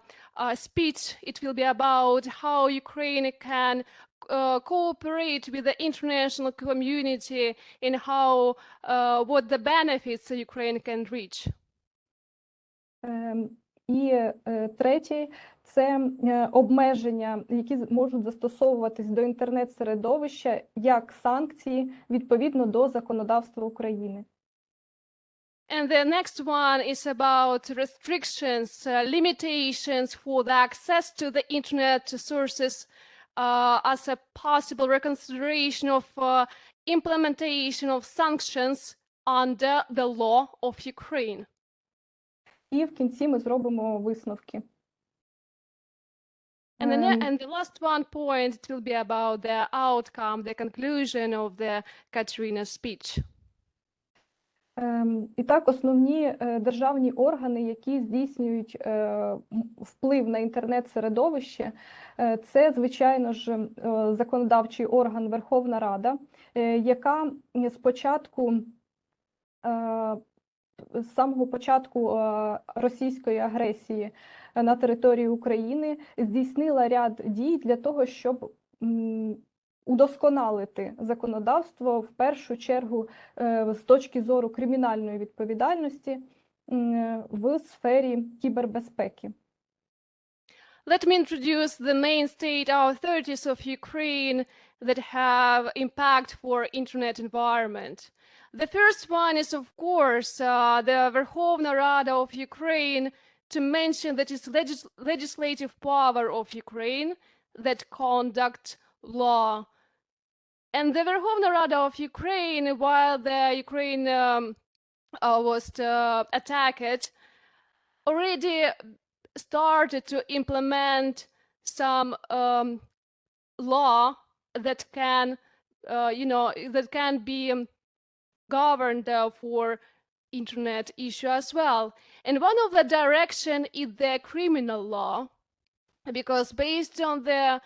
speech, it will be about how Ukraine can cooperate with the international community and how what the benefits Ukraine can reach. І третє – це обмеження, які можуть застосовуватись до інтернет-середовища як санкції відповідно до законодавства України. And the next one is about restrictions, limitations for the access to the internet sources as a possible reconsideration of implementation of sanctions under the law of Ukraine. І в кінці ми зробимо висновки. And the last one point, it will be about the outcome, the conclusion of the Katerina's speech. І так, основні державні органи, які здійснюють вплив на інтернет-середовище, це, звичайно ж, законодавчий орган Верховна Рада, яка з самого початку російської агресії на території України здійснила ряд дій для того, щоб удосконалити законодавство, в першу чергу, з точки зору кримінальної відповідальності в сфері кібербезпеки. Let me introduce the main state authorities of Ukraine that have impact for internet environment. The first one is, of course, the Verkhovna Rada of Ukraine, to mention that it's legislative power of Ukraine that conduct law. And the Verkhovna Rada of Ukraine, while the Ukraine was attacked, already started to implement some law that can, that can be governed for internet issue as well. And one of the direction is the criminal law, because based on the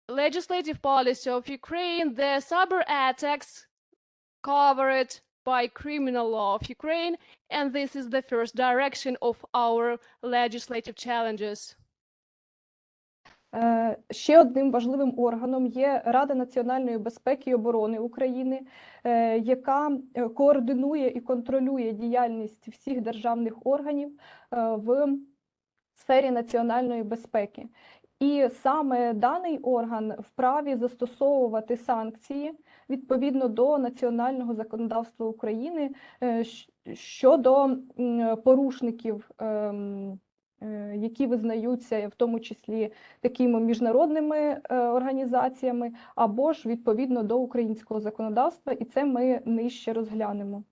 legislative policy of Ukraine, the cyber attacks covered by criminal law of Ukraine, and this is the first direction of our legislative challenges. Ще одним важливим органом є Рада національної безпеки і оборони України, яка координує і контролює діяльність всіх державних органів в сфері національної безпеки. І саме даний орган вправі застосовувати санкції відповідно до національного законодавства України щодо порушників, які визнаються в тому числі такими міжнародними організаціями, або ж відповідно до українського законодавства, і це ми нижче розглянемо.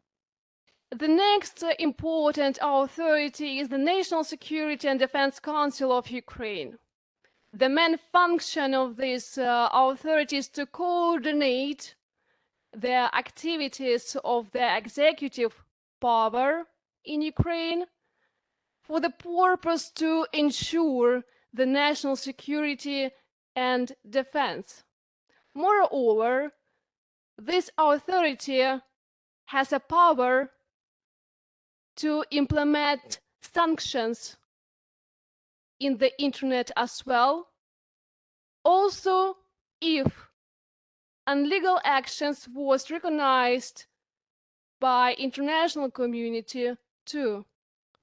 The next important authority is the National Security and Defense Council of Ukraine. The main function of this authority is to coordinate the activities of the executive power in Ukraine for the purpose to ensure the national security and defense. Moreover, this authority has a power to implement sanctions in the internet as well, also if illegal actions was recognized by international community too.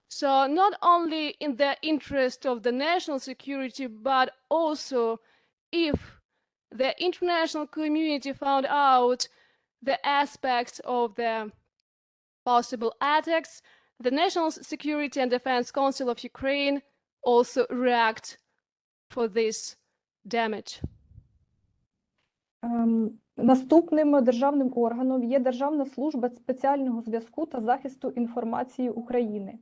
So not only in the interest of the national security, but also if the international community found out the aspects of the possible attacks, the National Security and Defense Council of Ukraine also react for this damage. Наступним державним органом є Державна служба спеціального зв'язку та захисту інформації України.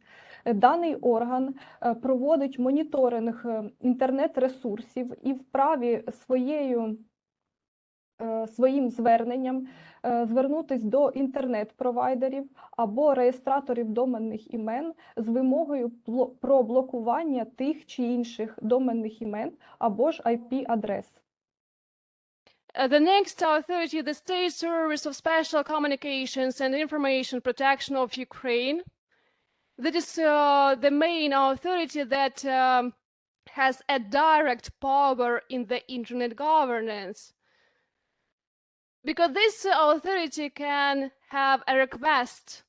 Даний орган проводить моніторинг інтернет-ресурсів і вправі своїм зверненням звернутись до інтернет-провайдерів або реєстраторів доменних імен з вимогою про блокування тих чи інших доменних імен або ж IP-адрес. The next authority, the State Service of Special Communications and Information Protection of Ukraine. That is the main authority that has a direct power in the internet governance. Because this authority can have a request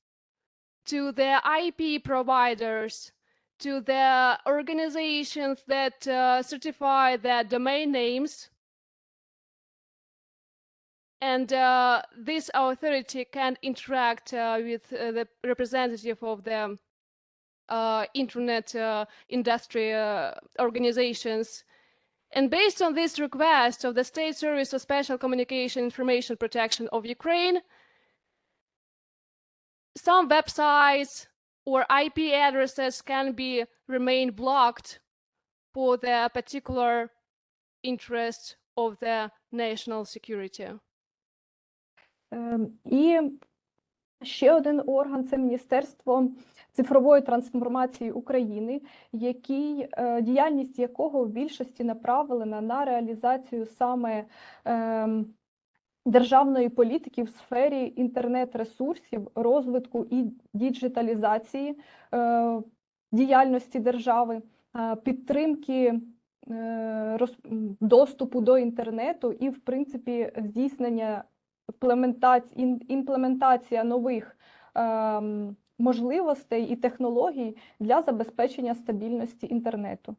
to the IP providers, to the organizations that certify the domain names. And this authority can interact with the representative of the internet industry organizations. And based on this request of the State Service of Special Communication Information Protection of Ukraine, some websites or IP addresses can remain blocked for the particular interest of the national security. І ще один орган – це Міністерство цифрової трансформації України, діяльність якого в більшості направлена на реалізацію саме державної політики в сфері інтернет-ресурсів, розвитку і діджиталізації діяльності держави, підтримки доступу до інтернету і, в принципі, здійснення імплементація нових можливостей і технологій для забезпечення стабільності інтернету.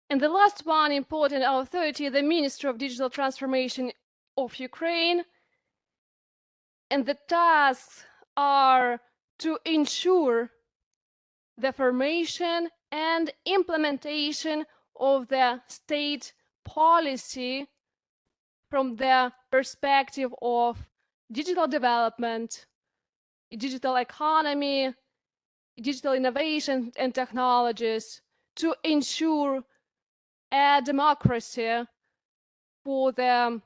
And the last one important authority, the Ministry of Digital Transformation of Ukraine. And the tasks are to ensure the formation and implementation of the state policy from the perspective of digital development, digital economy, digital innovation and technologies to ensure a democracy for the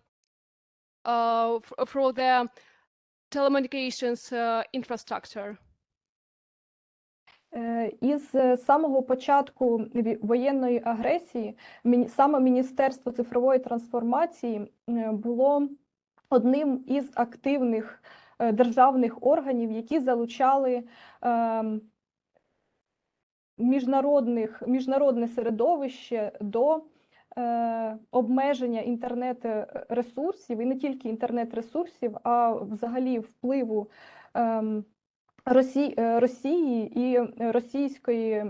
telecommunications infrastructure. Із самого початку воєнної агресії саме Міністерство цифрової трансформації було одним із активних державних органів, які залучали міжнародне середовище до обмеження інтернет-ресурсів, і не тільки інтернет-ресурсів, а взагалі впливу Росії і російської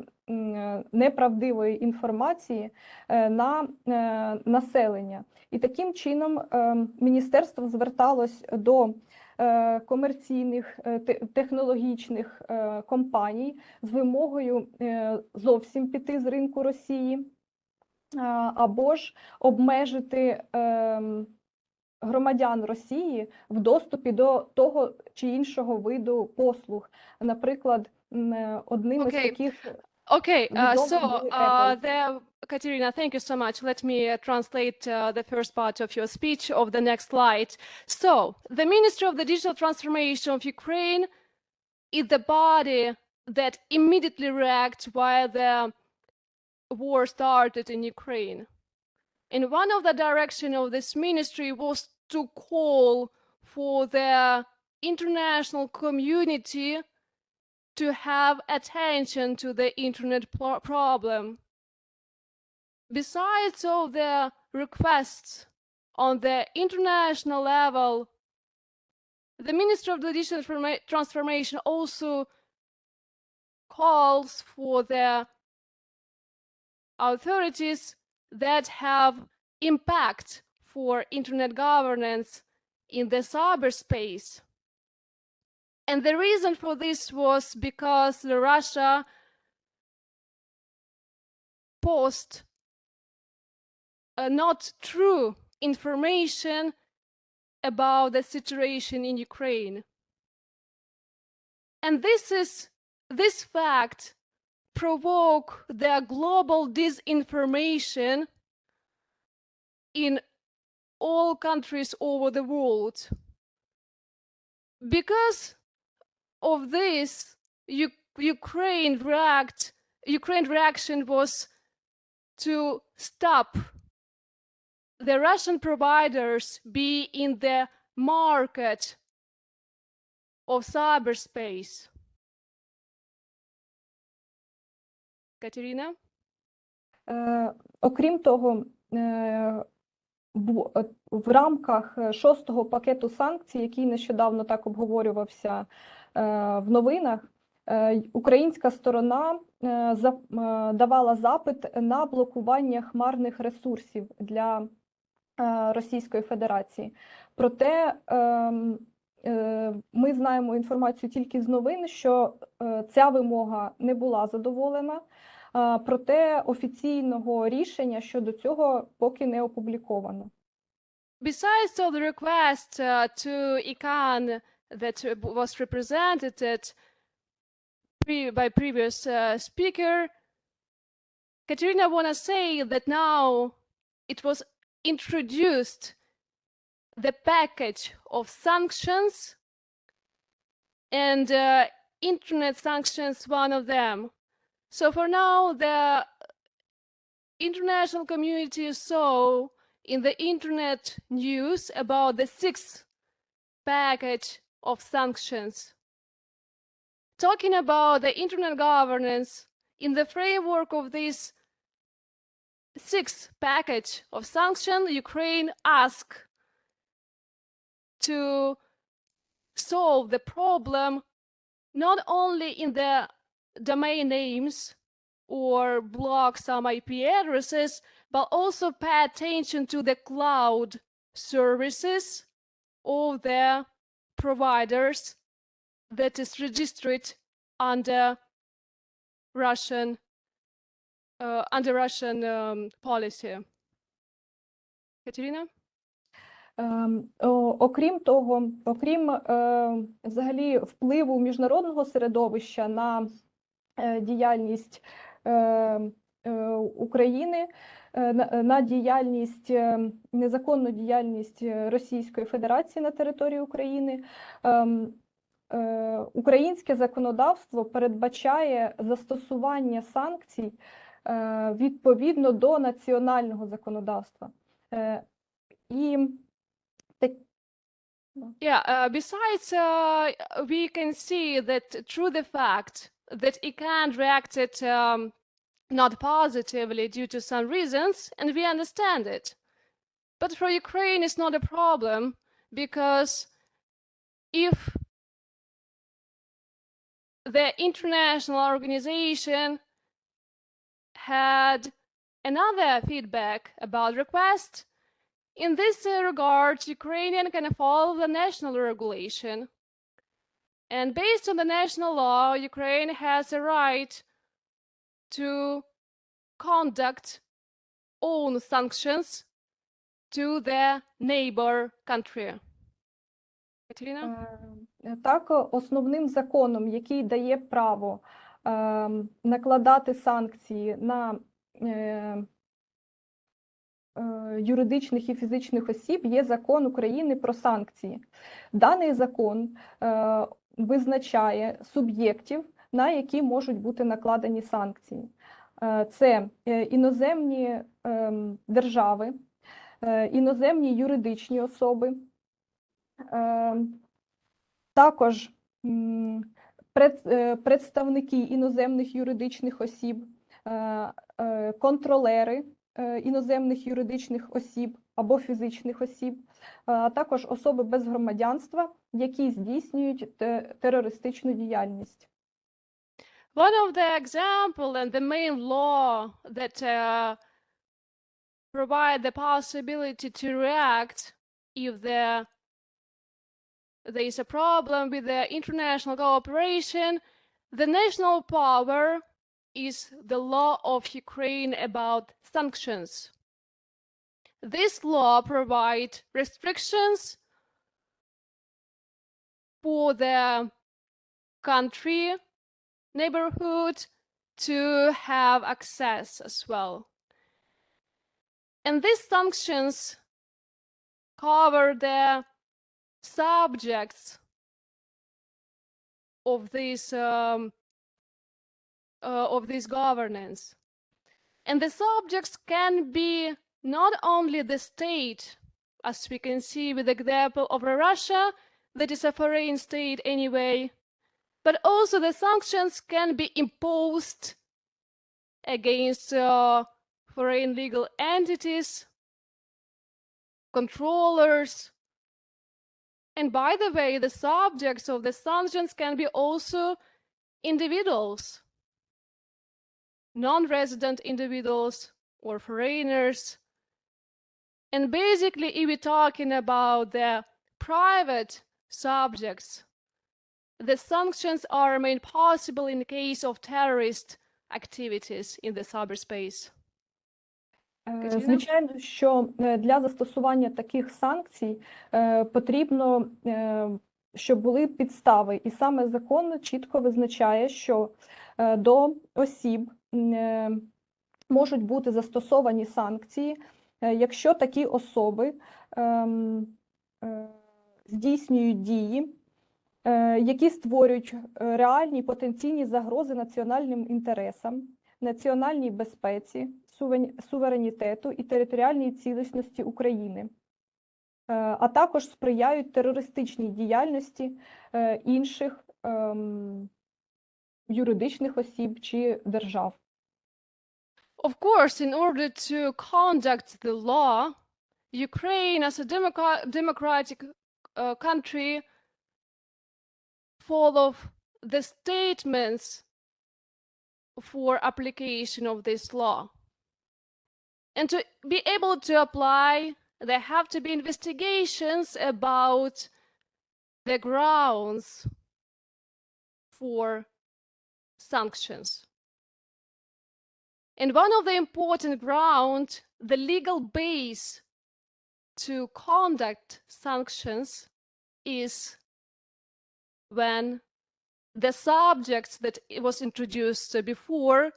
неправдивої інформації на населення. І таким чином міністерство зверталось до комерційних технологічних компаній з вимогою зовсім піти з ринку Росії або ж обмежити громадян Росії в доступі до того чи іншого виду послуг. Наприклад, одним із таких... Katerina, thank you so much. Let me translate the first part of your speech of the next slide. So, the Ministry of the Digital Transformation of Ukraine is the body that immediately react while the war started in Ukraine. And one of the direction of this ministry was to call for the international community to have attention to the internet problem. Besides all the requests on the international level, the Ministry of Digital Transformation also calls for the authorities that have impact for internet governance in the cyberspace. And the reason for this was because Russia posted not true information about the situation in Ukraine. And this fact provoke the global disinformation in all countries over the world. Because of this, Ukraine reaction was to stop the Russian providers be in the market of cyberspace. Катерина? Окрім того, в рамках 6-го пакету санкцій, який нещодавно так обговорювався в новинах, українська сторона давала запит на блокування хмарних ресурсів для Російської Федерації. Проте ми знаємо інформацію тільки з новин, що ця вимога не була задоволена, проте офіційного рішення щодо цього поки не опубліковано. Besides all the request to ICANN that was represented by previous speaker, Katerina want to say that now it was introduced the package of sanctions, and internet sanctions one of them. So for now, the international community saw in the internet news about the 6th package of sanctions. Talking about the internet governance, in the framework of this 6th package of sanctions, Ukraine asked to solve the problem not only in the domain names or block some IP addresses, but also pay attention to the cloud services of the providers that is registered under Russian policy. Katerina? Окрім того, взагалі впливу міжнародного середовища на діяльність України, на діяльність, незаконну діяльність Російської Федерації на території України, українське законодавство передбачає застосування санкцій відповідно до національного законодавства. Besides, we can see that through the fact that ICANN reacted not positively due to some reasons, and we understand it. But for Ukraine, it's not a problem, because if the international organization had another feedback about request, in this regard, Ukrainian can follow the national regulation. And based on the national law, Ukraine has a right to conduct own sanctions to the neighbor country. Katerina? Так, основним законом, який дає право накладати санкції на юридичних і фізичних осіб, є закон України про санкції. Даний закон визначає суб'єктів на які можуть бути накладені санкції. Це іноземні держави, іноземні юридичні особи, також представники іноземних юридичних осіб, контролери іноземних юридичних осіб або фізичних осіб, а також особи без громадянства, які здійснюють терористичну діяльність. One of the examples and the main law that provide the possibility to react if there is a problem with the international cooperation, the national power is the law of Ukraine about sanctions. This law provides restrictions for the country, neighborhood to have access as well. And these sanctions cover the subjects of this governance. And the subjects can be not only the state, as we can see with the example of Russia, that is a foreign state anyway, but also the sanctions can be imposed against foreign legal entities, controllers. And by the way, the subjects of the sanctions can be also individuals, non-resident individuals or foreigners. And basically, if we're talking about the private subjects, the sanctions are made possible in the case of terrorist activities in the cyberspace. Звичайно, що для застосування таких санкцій потрібно, щоб були підстави. І саме закон чітко визначає, що до осіб можуть бути застосовані санкції, якщо такі особи здійснюють дії, які створюють реальні потенційні загрози національним інтересам, національній безпеці, суверенітету і територіальній цілісності України, а також сприяють терористичній діяльності інших юридичних осіб чи держав. Of course, in order to conduct the law, Ukraine as a democratic country follow the statements for application of this law. And to be able to apply, there have to be investigations about the grounds for sanctions. And one of the important grounds, the legal base to conduct sanctions, is when the subjects that it was introduced before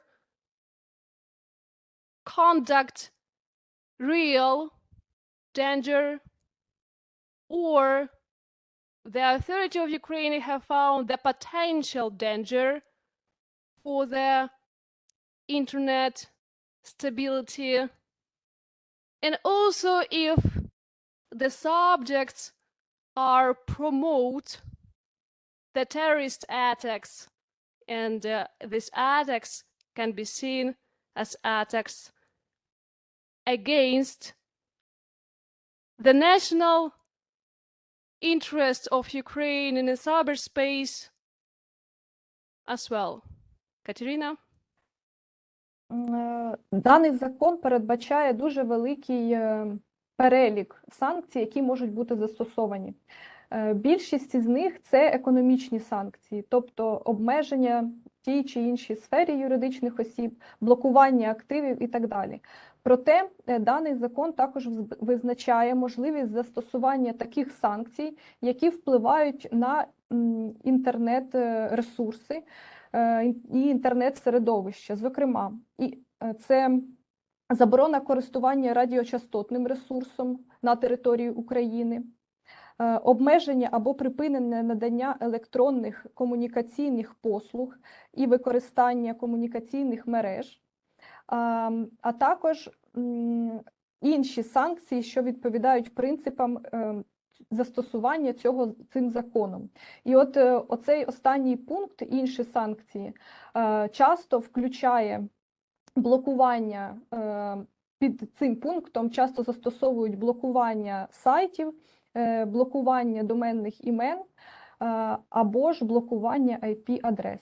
conduct real danger, or the authority of Ukraine have found the potential danger for the internet stability, and also if the subjects are promote the terrorist attacks, and these attacks can be seen as attacks against the national interest of Ukraine in the cyberspace as well. Katerina? Даний закон передбачає дуже великий перелік санкцій, які можуть бути застосовані. Більшість із них – це економічні санкції, тобто обмеження в тій чи іншій сфері юридичних осіб, блокування активів і так далі. Проте даний закон також визначає можливість застосування таких санкцій, які впливають на інтернет-ресурси і інтернет-середовище. Зокрема, це заборона користування радіочастотним ресурсом на території України, обмеження або припинення надання електронних комунікаційних послуг і використання комунікаційних мереж, а також інші санкції, що відповідають принципам застосування цим законом. І от оцей останній пункт, інші санкції, часто включає блокування, під цим пунктом часто застосовують блокування сайтів, блокування доменних імен або ж блокування IP-адрес.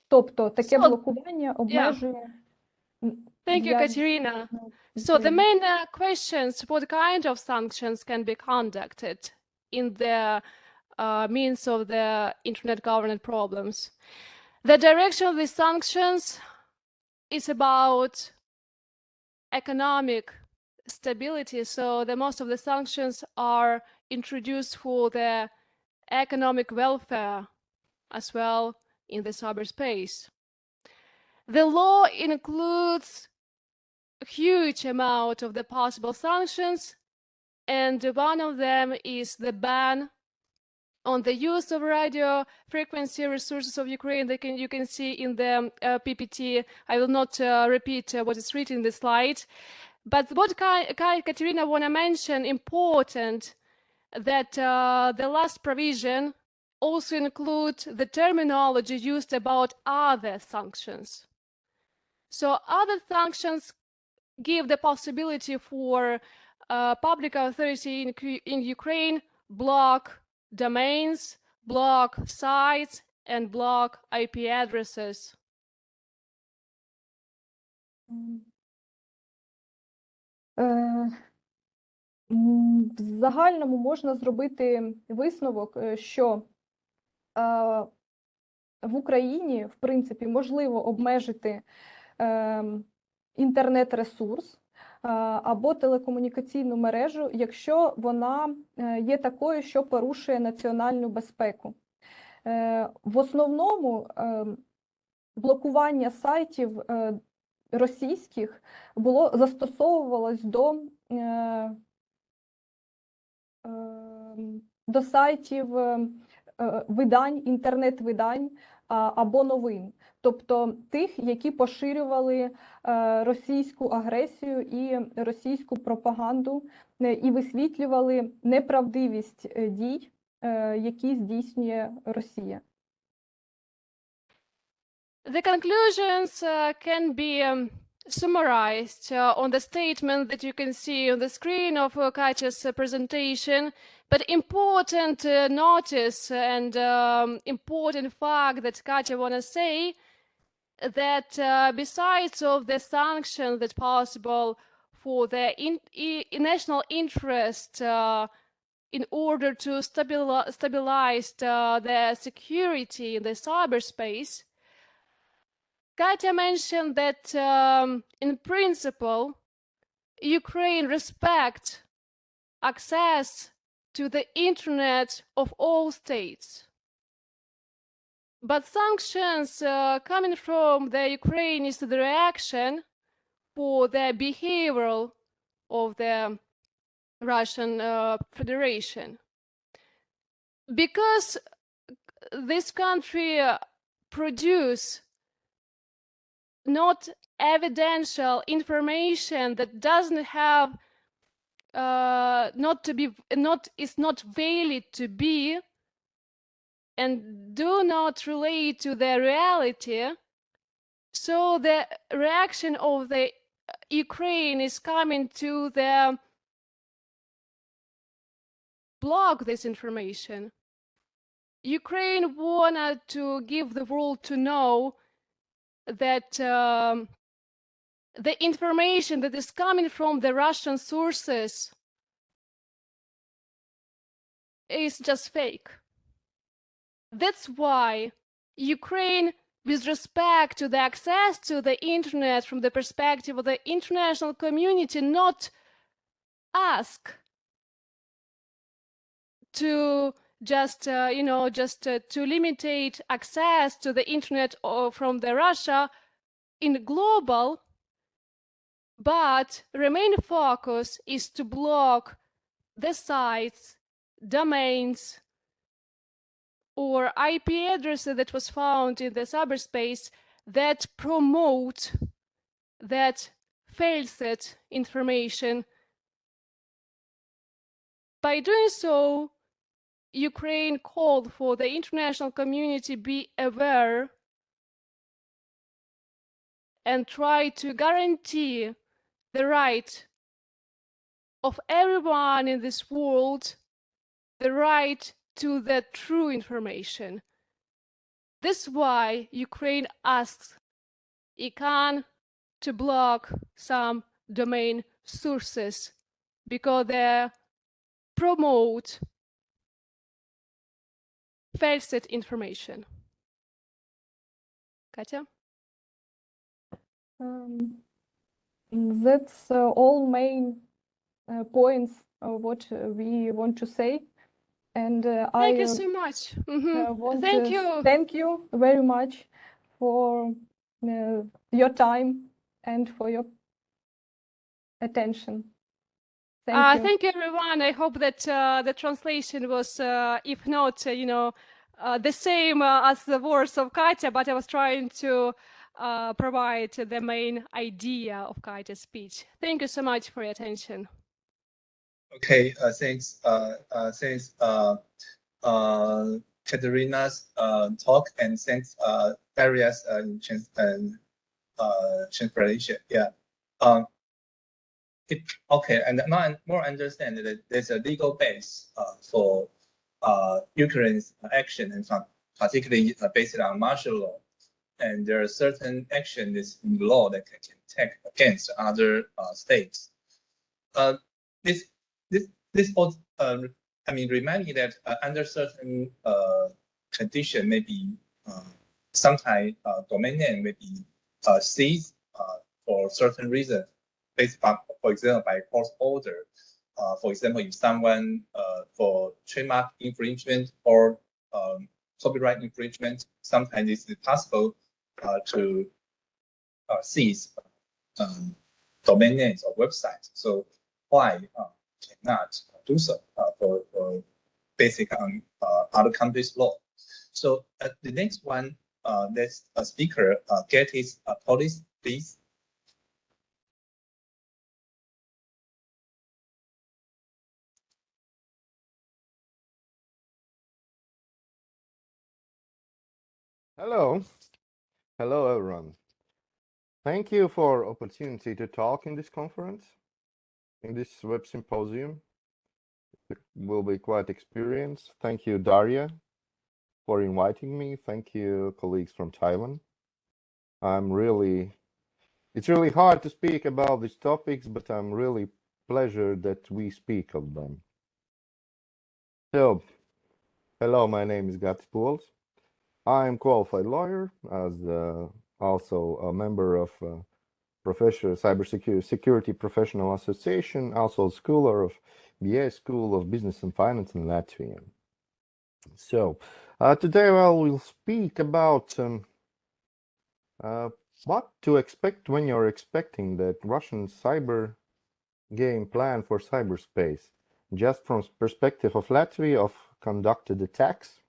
Тобто таке блокування обмежує... Thank you, Katerina. So the main questions, what kind of sanctions can be conducted in the means of the internet governance problems? The direction of these sanctions is about economic stability. So the most of the sanctions are introduced for the economic welfare as well in the cyberspace. The law includes a huge amount of the possible sanctions, and one of them is the ban on the use of radio frequency resources of Ukraine. You can see in the PPT. I will not repeat what is written in the slide. But what Katerina want to mention important that the last provision also includes the terminology used about other sanctions. So other sanctions give the possibility for public authority in Ukraine block domains, block sites, and block IP addresses. В загальному можна зробити висновок, що в Україні, в принципі, можливо обмежити інтернет-ресурс або телекомунікаційну мережу, якщо вона є такою, що порушує національну безпеку. В основному блокування сайтів російських застосовувалось до сайтів видань, інтернет-видань або новин. Тобто тих, які поширювали російську агресію і російську пропаганду і висвітлювали неправдивість дій, які здійснює Росія. The conclusions can be summarized on the statement that you can see on the screen of Katya's presentation, but important notice and important fact that Katya want to say that besides of the sanctions that possible for the national interest in order to stabilize the security in the cyberspace, Katya mentioned that in principle, Ukraine respects access to the internet of all states. But sanctions coming from the Ukraine is the reaction for the behavior of the Russian Federation. Because this country produce not evidential information that doesn't have is not valid to be and do not relate to the reality, so the reaction of the Ukraine is coming to the block this information. Ukraine wanted to give the world to know that the information that is coming from the Russian sources is just fake. That's why Ukraine, with respect to the access to the internet from the perspective of the international community, not ask to just to limit access to the internet from the Russia in global, but remain focus is to block the sites, domains, or IP addresses that was found in the cyberspace that promote that false information. By doing so, Ukraine called for the international community to be aware and try to guarantee the right of everyone in this world, the right to the true information. This is why Ukraine asks ICANN to block some domain sources, because they promote false information. Katya? That's all main points of what we want to say. And Thank you so much. Thank you very much for your time and for your attention. Thank you. Thank you, everyone. I hope that the translation was, if not, the same as the words of Katya, but I was trying to provide the main idea of Katya's speech. Thank you so much for your attention. Okay, thanks. Thanks, Katerina's talk, and thanks, Daria's translation. Yeah. Okay, and now I more understand that there's a legal base for Ukraine's action, and particularly based on martial law. And there are certain actions in the law that can take against other states. This also, I mean, remind me that under certain condition, maybe sometimes domain name may be seized for certain reason, based on, for example, by court order. For example, if someone for trademark infringement or copyright infringement, sometimes it's possible to seize domain names or websites. So why cannot do so for basic on other countries' law? So the next one, let's speaker get his policy, please. Hello. Hello, everyone. Thank you for opportunity to talk in this conference, in this Web-Symposium. It will be quite experience. Thank you, Daria, for inviting me. Thank you, colleagues from Taiwan. It's really hard to speak about these topics, but I'm really pleased that we speak of them. So, hello, my name is Gatis Pols. I'm qualified lawyer, as also a member of Cybersecurity Professional Association, also scholar of BA School of Business and Finance in Latvia. So today I will speak about what to expect when you're expecting that Russian cyber game plan for cyberspace, just from perspective of Latvia, of conducted attacks,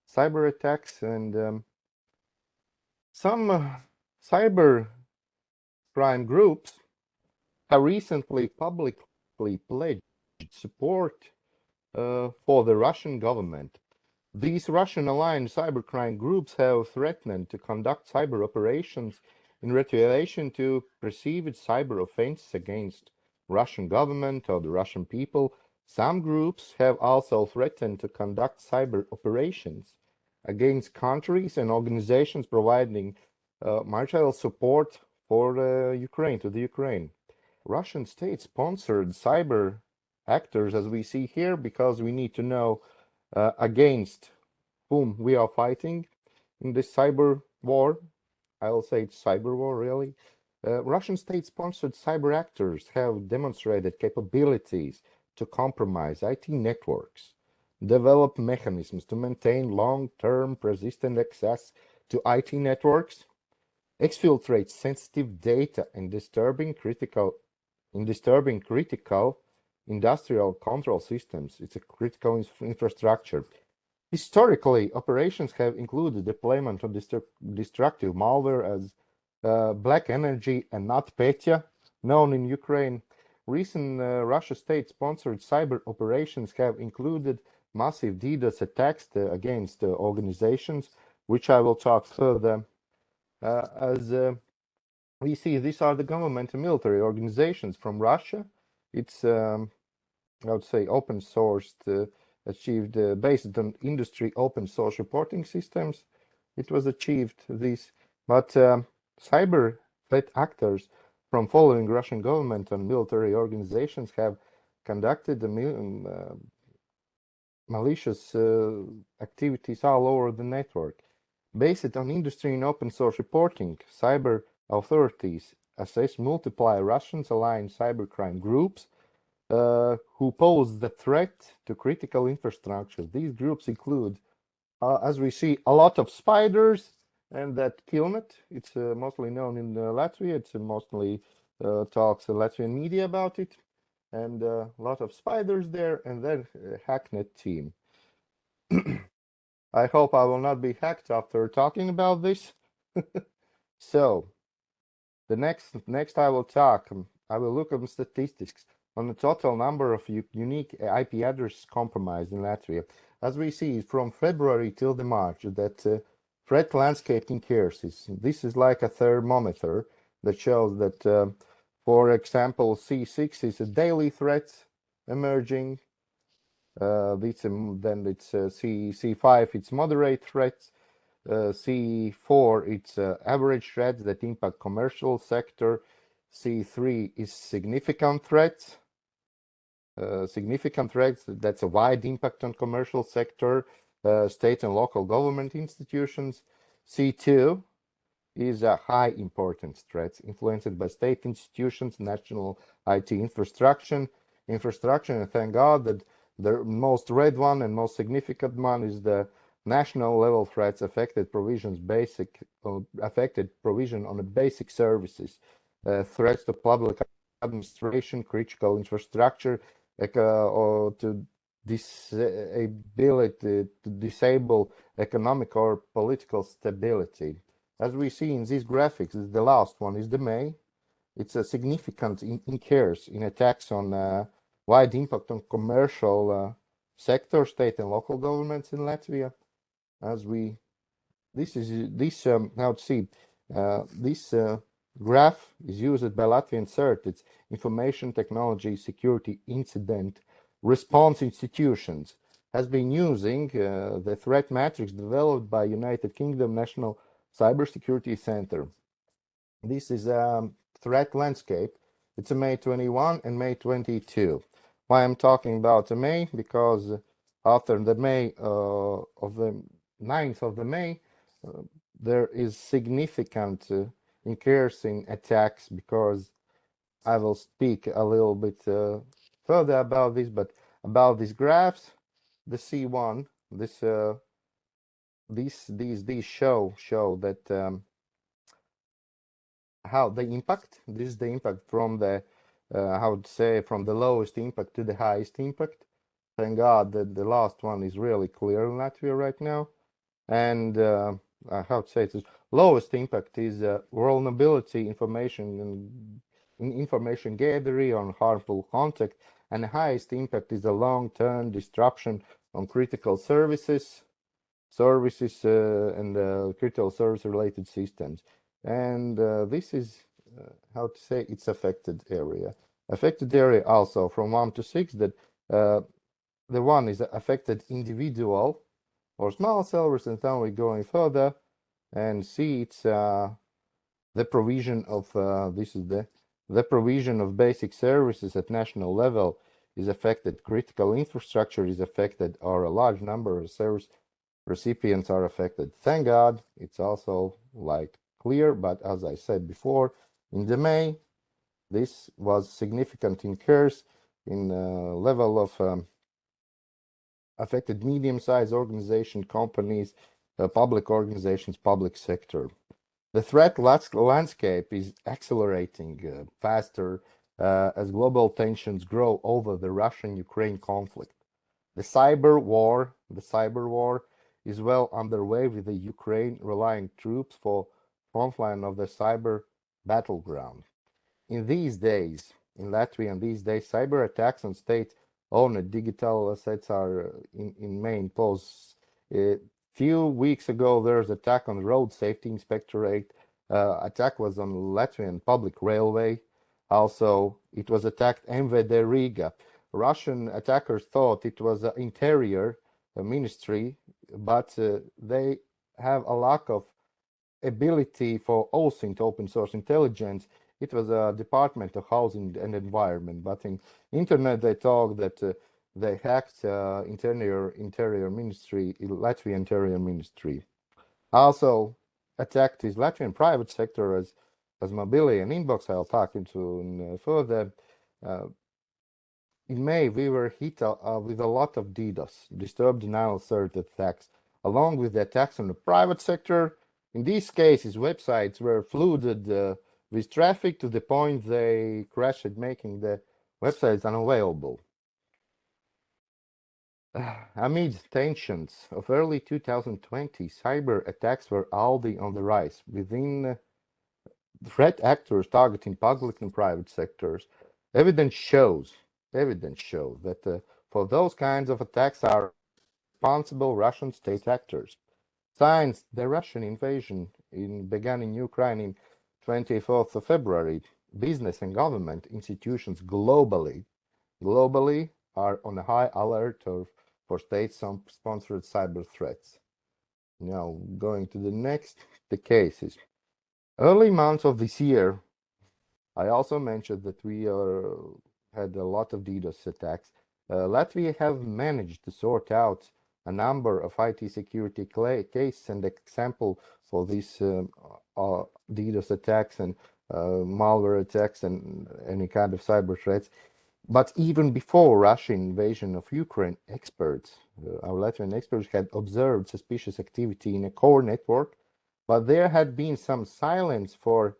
cyber attacks, and some cyber crime groups have recently publicly pledged support for the Russian government. These Russian-aligned cybercrime groups have threatened to conduct cyber operations in retaliation to perceived cyber offenses against Russian government or the Russian people. Some groups have also threatened to conduct cyber operations against countries and organizations providing material support for Ukraine, to the Ukraine. Russian state-sponsored cyber actors, as we see here, because we need to know against whom we are fighting in this cyber war. I will say it's cyber war, really. Russian state-sponsored cyber actors have demonstrated capabilities to compromise IT networks, develop mechanisms to maintain long-term persistent access to IT networks, exfiltrate sensitive data, and disturbing critical industrial control systems. It's a critical infrastructure. Historically, operations have included deployment of destructive malware as Black Energy and NotPetya, known in Ukraine. Recent Russia state-sponsored cyber operations have included massive DDoS attacks against organizations, which I will talk further. As we see, these are the government and military organizations from Russia. It's, I would say, open sourced, achieved based on industry open source reporting systems. It was achieved this, but cyber threat actors from following Russian government and military organizations have conducted malicious activities all over the network. Based on industry and open source reporting, cyber authorities assess multiple Russian-aligned cybercrime groups who pose the threat to critical infrastructure. These groups include, as we see, a lot of spiders, and that Killnet. It's mostly known in Latvia. It's mostly talks Latvian media about it, and a lot of spiders there, and then Hacknet team. I hope I will not be hacked after talking about this. So, the next I will talk. I will look at statistics on the total number of unique IP addresses compromised in Latvia. As we see from February till the March, that threat landscape increases. This is like a thermometer that shows that, for example, C6 is a daily threat emerging. Then it's C5, it's moderate threats. C4, it's average threats that impact commercial sector. C3 is significant threats. Significant threats, that's a wide impact on commercial sector, state and local government institutions. C2 is a high importance threats influenced by state institutions, national IT infrastructure, and thank God that the most red one and most significant one is the national level threats affected provision on the basic services, threats to public administration, critical infrastructure, or to disable economic or political stability. As we see in these graphics, the last one is the May. It's a significant increase in attacks on wide impact on commercial sector, state and local governments in Latvia. As we, this graph is used by Latvian CERT. It's Information Technology Security Incident Response Institutions. Has been using the threat matrix developed by United Kingdom National Cybersecurity Center. This is a threat landscape. It's a May 21 and May 22. Why I'm talking about May? Because after the May of the 9th of the May, there is significant increase in attacks, because I will speak a little bit further about this, but about these graphs, the C1, these show that how the impact. This is the impact from the how to say, from the lowest impact to the highest impact. Thank God that the last one is really clear in Latvia right now. And how to say, the lowest impact is vulnerability information and information gathering on harmful contact, and the highest impact is the long-term disruption on critical services and critical service-related systems. And this is how to say, it's affected area. Affected area also from 1 to 6. That the one is affected individual or small servers, and then we're going further and see it's the provision of the provision of basic services at national level is affected, critical infrastructure is affected, or a large number of service recipients are affected. Thank God it's also like clear, but as I said before, in the May, this was significant increase in level of affected medium-sized organization, companies, public organizations, public sector. The threat landscape is accelerating faster as global tensions grow over the Russian-Ukraine conflict. The cyber war is well underway, with the Ukraine relying troops for frontline of the cyber battleground. In Latvia, cyber attacks on state-owned digital assets are in main pose. A few weeks ago, there was an attack on the Road Safety Inspectorate. Attack was on Latvian public railway. Also, it was attacked MVD Riga. Russian attackers thought it was the Interior Ministry, but they have a lack of ability for OSINT, open source intelligence. It was a Department of Housing and Environment, but in internet they talk that they hacked Interior Ministry, Latvian Interior Ministry. Also attacked is Latvian private sector as Mobily and Inbox. I'll talk into further. In May, we were hit with a lot of DDoS, disturbed denial of service attacks, along with the attacks on the private sector. In these cases, websites were flooded with traffic to the point they crashed, making the websites unavailable. Amid tensions of early 2020, cyber attacks were already on the rise. Within threat actors targeting public and private sectors, evidence shows that for those kinds of attacks are responsible Russian state actors. Since the Russian invasion began in Ukraine in 24th of February, business and government institutions globally are on a high alert for state-sponsored cyber threats. Now, going to the cases. Early months of this year, I also mentioned that we had a lot of DDoS attacks. Latvia have managed to sort out a number of IT security cases and example for these DDoS attacks and malware attacks and any kind of cyber threats. But even before Russian invasion of Ukraine, our Latvian experts had observed suspicious activity in a core network, but there had been some silence for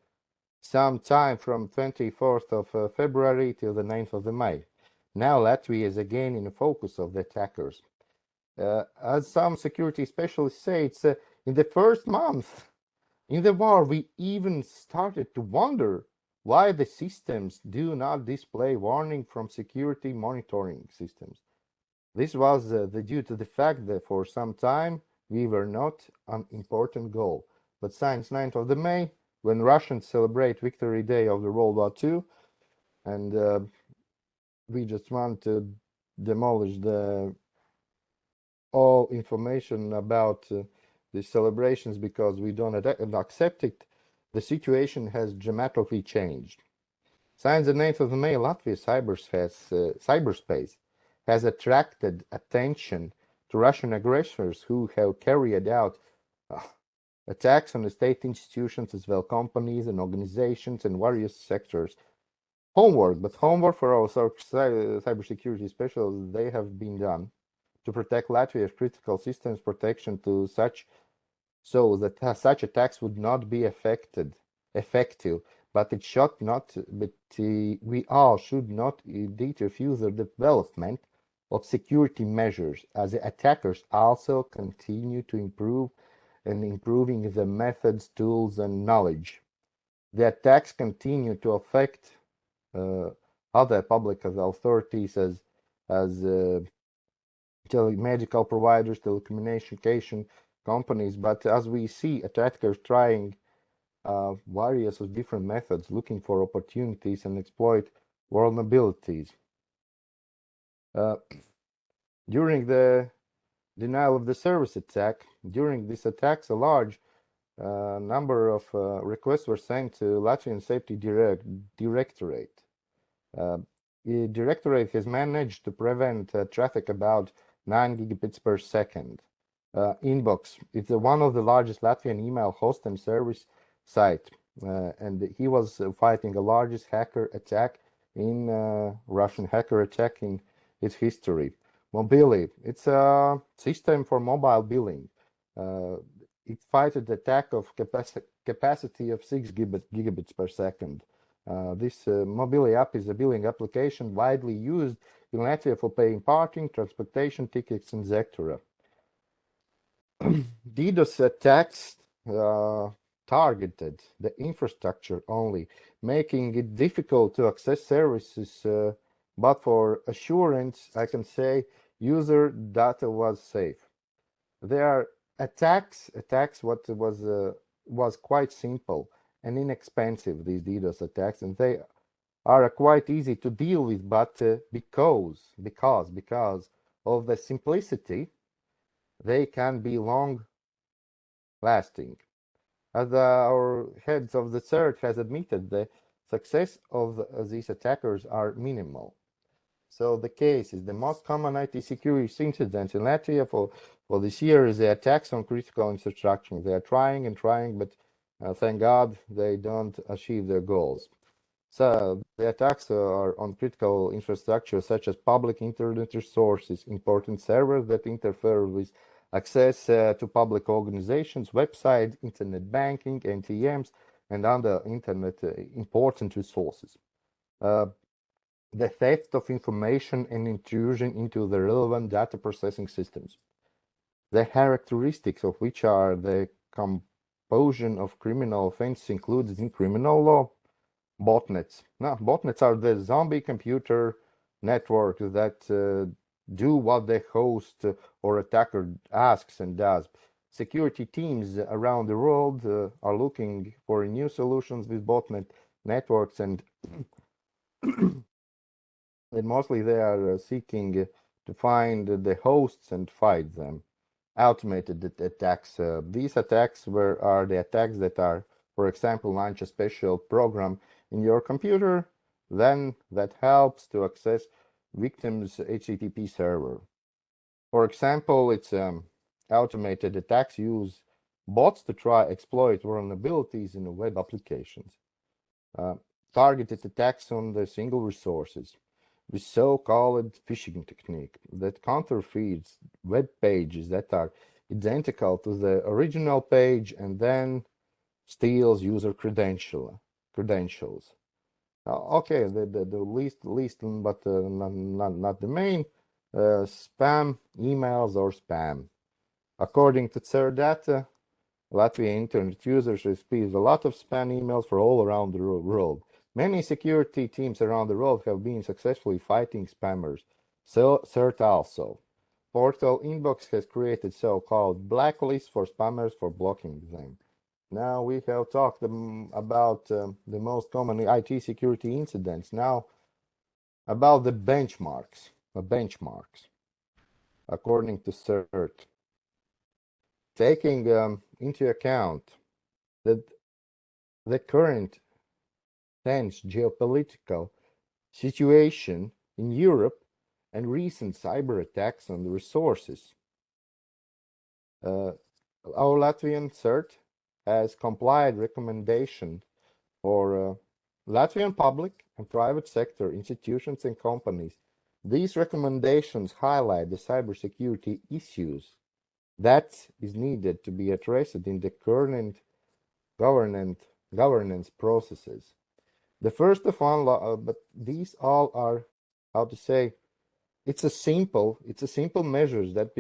some time from 24th of February till the 9th of May. Now Latvia is again in the focus of the attackers. As some security specialists say, it's in the first month in the war, we even started to wonder why the systems do not display warning from security monitoring systems. This was due to the fact that for some time we were not an important goal. But since 9th of May, when Russians celebrate Victory Day of the World War II, and we just want to demolish all information about the celebrations because we don't accept it, the situation has dramatically changed. Since the 9th of May, Latvia's cyberspace has attracted attention to Russian aggressors who have carried out attacks on the state institutions as well, companies and organizations and various sectors. Homework for our cybersecurity specialists, they have been done to protect Latvia's critical systems protection so that such attacks would not be effective. But we all should not interfere the development of security measures, as the attackers also continue to improving the methods, tools, and knowledge. The attacks continue to affect other public authorities as medical providers, telecommunication companies, but as we see attackers trying various of different methods, looking for opportunities and exploit vulnerabilities. During the denial of the service attack, during these attacks, a large number of requests were sent to Latvian Safety Directorate. The Directorate has managed to prevent traffic about 9 gigabits per second. Inbox, it's one of the largest Latvian email host and service site, and he was fighting the largest hacker attack in Russian hacker attack in its history. Mobily, it's a system for mobile billing. It fighted the attack of capacity of 6 gigabits per second. This mobile app is a billing application widely used in Latvia for paying parking, transportation tickets, etc. DDoS attacks targeted the infrastructure only, making it difficult to access services, but for assurance, I can say user data was safe. There are attacks what was quite simple and inexpensive, these DDoS attacks, and they are quite easy to deal with, but because of the simplicity, they can be long lasting. As our heads of the third has admitted, the success of these attackers are minimal. So the case is the most common IT security incidents in Latvia for this year is the attacks on critical infrastructure. They are trying and trying, but thank God they don't achieve their goals. So the attacks are on critical infrastructure such as public internet resources, important servers that interfere with access to public organizations, websites, internet banking, ATMs, and other internet important resources. The theft of information and intrusion into the relevant data processing systems. The characteristics of which are the composition of criminal offenses included in criminal law. Botnets. Now, botnets are the zombie computer networks that do what the host or attacker asks and does. Security teams around the world are looking for new solutions with botnet networks, and mostly they are seeking to find the hosts and fight them. Automated attacks. These attacks are the attacks that are, for example, launch a special program in your computer, then that helps to access victim's HTTP server. For example, it's automated attacks use bots to try exploit vulnerabilities in web applications. Targeted attacks on the single resources with so-called phishing technique that counterfeits web pages that are identical to the original page and then steals user credentials. Okay, the least but not the main, spam emails or spam. According to CER data, Latvian internet users receive a lot of spam emails from all around the world. Many security teams around the world have been successfully fighting spammers. So CERT also. Portal Inbox has created so-called blacklists for spammers for blocking them. Now we have talked about the most common IT security incidents. Now about the benchmarks. According to CERT, taking into account that the current tense geopolitical situation in Europe and recent cyber attacks on the resources, our Latvian CERT has complied recommendation for Latvian public and private sector institutions and companies. These recommendations highlight the cybersecurity issues that is needed to be addressed in the current governance processes. The first of all, but these all are, how to say, it's a simple measures that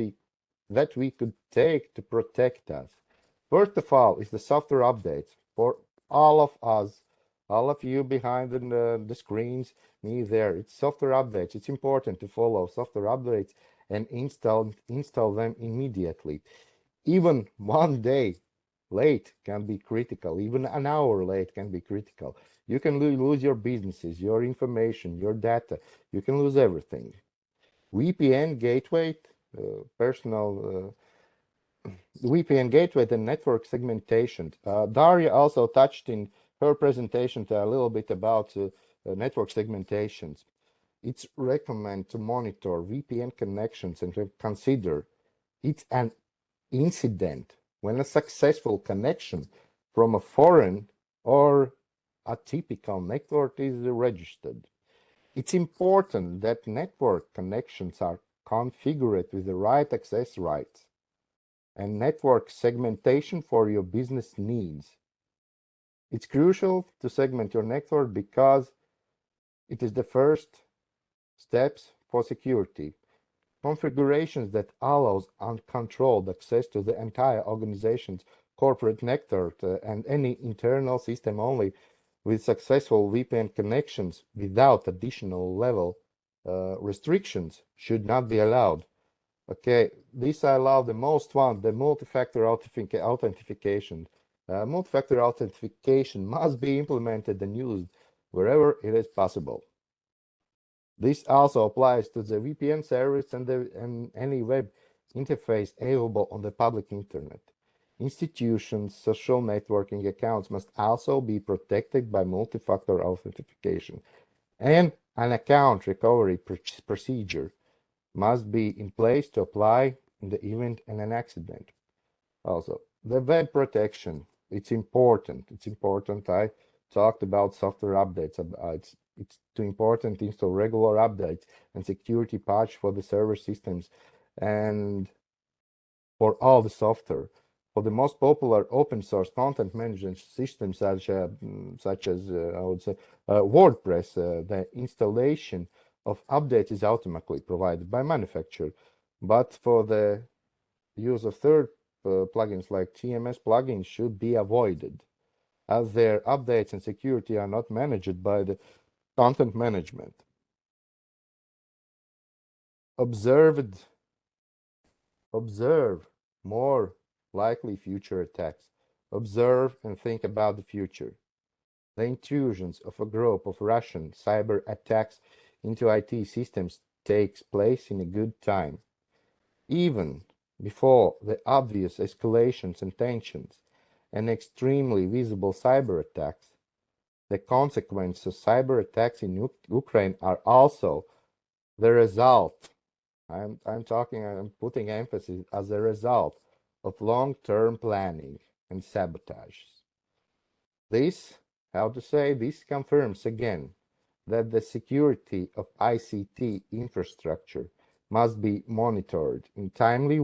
we could take to protect us. First of all is the software updates for all of us, all of you behind the screens, me there. It's software updates. It's important to follow software updates and install them immediately. Even 1 day late can be critical. Even an hour late can be critical. You can lose your businesses, your information, your data. You can lose everything. VPN gateway, VPN gateway and network segmentation. Daria also touched in her presentation a little bit about network segmentations. It's recommended to monitor VPN connections and to consider it's an incident when a successful connection from a foreign or a typical network is registered. It's important that network connections are configured with the right access rights and network segmentation for your business needs. It's crucial to segment your network because it is the first steps for security. Configurations that allows uncontrolled access to the entire organization's corporate network and any internal system only with successful VPN connections without additional level restrictions should not be allowed. Okay, this I allow the most one, the multi-factor authentication. Multi-factor authentication must be implemented and used wherever it is possible. This also applies to the VPN service and any web interface available on the public internet. Institutions, social networking accounts must also be protected by multi-factor authentication, and an account recovery procedure must be in place to apply in the event of an accident. Also, the web protection, it's important. It's important. I talked about software updates. It's too important to install regular updates and security patch for the server systems and for all the software. For the most popular open source content management systems such as I would say WordPress, the installation of updates is automatically provided by manufacturer. But for the use of third plugins like TMS plugins should be avoided, as their updates and security are not managed by the content management. Observe more likely future attacks. Observe and think about the future. The intrusions of a group of Russian cyber attacks into IT systems takes place in a good time. Even before the obvious escalations and tensions and extremely visible cyber attacks, the consequences of cyber attacks in Ukraine are also the result. I'm putting emphasis as a result of long-term planning and sabotage. This confirms again that the security of ICT infrastructure must be monitored in timely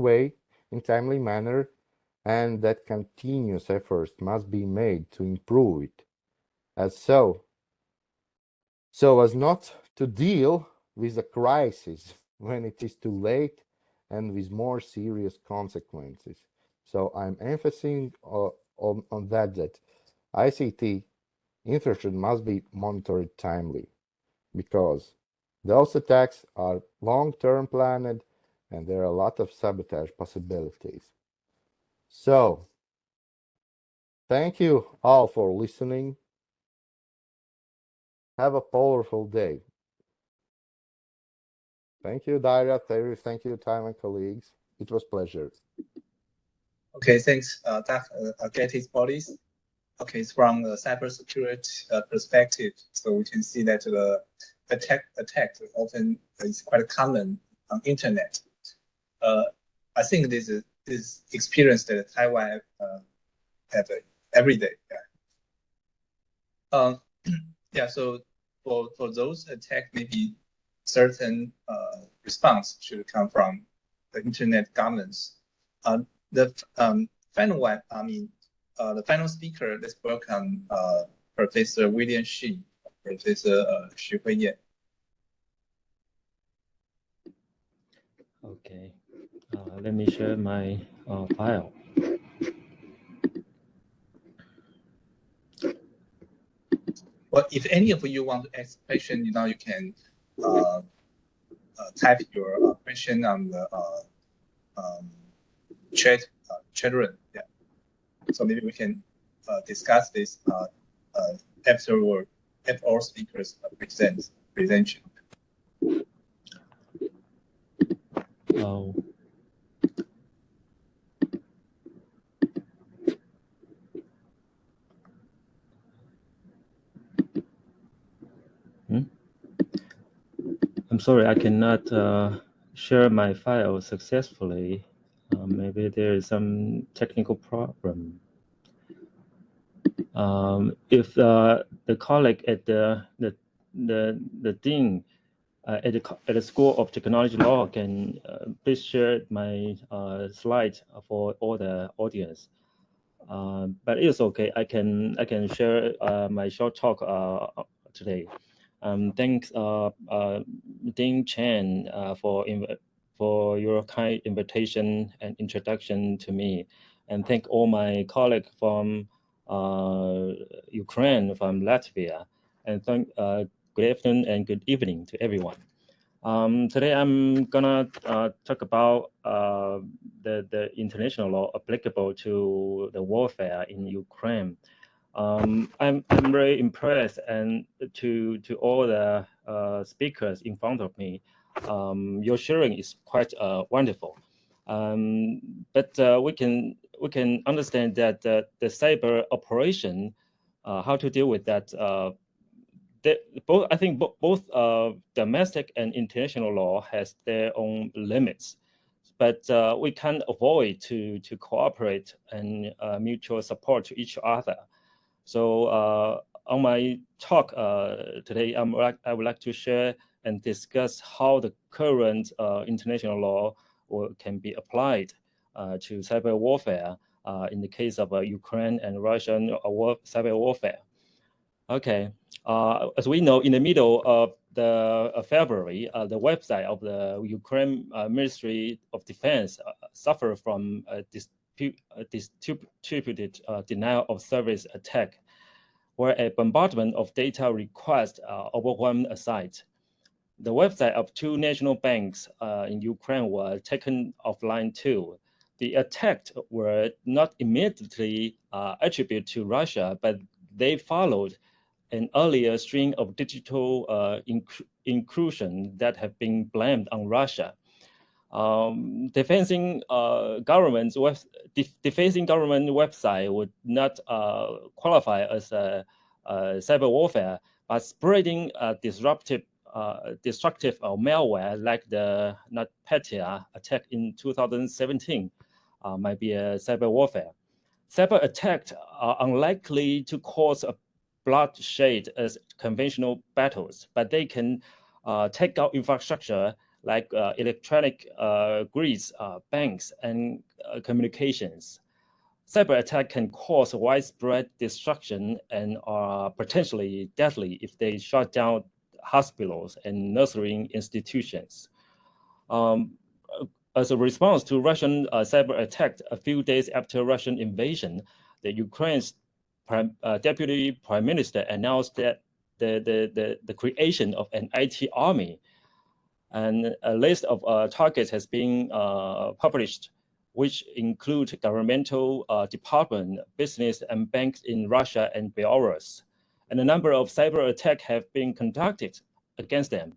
manner, and that continuous efforts must be made to improve it, so as not to deal with a crisis when it is too late and with more serious consequences. So I'm emphasizing on that ICT infrastructure must be monitored timely, because those attacks are long-term planned and there are a lot of sabotage possibilities. So, thank you all for listening. Have a powerful day. Thank you, Daira. Thank you, Taiwan colleagues. It was a pleasure. Okay, thanks, get his bodies. Okay, it's from the cybersecurity perspective, so we can see that the attack often is quite common on internet. I think this is experience that Taiwan have every day. Yeah. So for those attacks, maybe certain response should come from the internet governance. The final one, the final speaker, let's welcome Professor William Shi, Professor Chih-Hsiung. Okay, let me share my file. Well, if any of you want to ask a question, you can type your question on the chat room. Yeah. So maybe we can discuss this after all speakers presentation. Oh. I'm sorry, I cannot share my file successfully. Maybe there is some technical problem. If the colleague at the dean at the School of Technology Law can please share my slide for all the audience. but it's okay. I can share my short talk today. Thanks, Dean Chen, for your kind invitation and introduction to me, and thank all my colleagues from Ukraine, from Latvia, and thank good afternoon and good evening to everyone. Today I'm gonna talk about the international law applicable to the warfare in Ukraine. I'm very impressed, and to all the speakers in front of me, your sharing is quite wonderful. But we can understand that the cyber operation, how to deal with that. I think both domestic and international law has their own limits, but we can't avoid to cooperate and mutual support to each other. So on my talk today, I would like to share and discuss how the current international law can be applied to cyber warfare in the case of Ukraine and Russian cyber warfare. Okay, as we know, in the middle of February, the website of the Ukraine Ministry of Defense suffered from a distributed denial of service attack, where a bombardment of data requests overwhelmed a site. The website of 2 national banks in Ukraine were taken offline too. The attacks were not immediately attributed to Russia, but they followed an earlier string of digital incursions that have been blamed on Russia. Defacing government website would not qualify as a cyber warfare, but spreading destructive malware like the NotPetya attack in 2017 might be a cyber warfare. Cyber attacks are unlikely to cause a bloodshed as conventional battles, but they can take out infrastructure like electronic grids, banks, and communications. Cyber attack can cause widespread destruction and are potentially deadly if they shut down hospitals and nursing institutions. As a response to Russian cyber attack, a few days after Russian invasion, the Ukraine's Deputy Prime Minister announced that the creation of an IT army, and a list of targets has been published, which include governmental department, business, and banks in Russia and Belarus. And a number of cyber attacks have been conducted against them.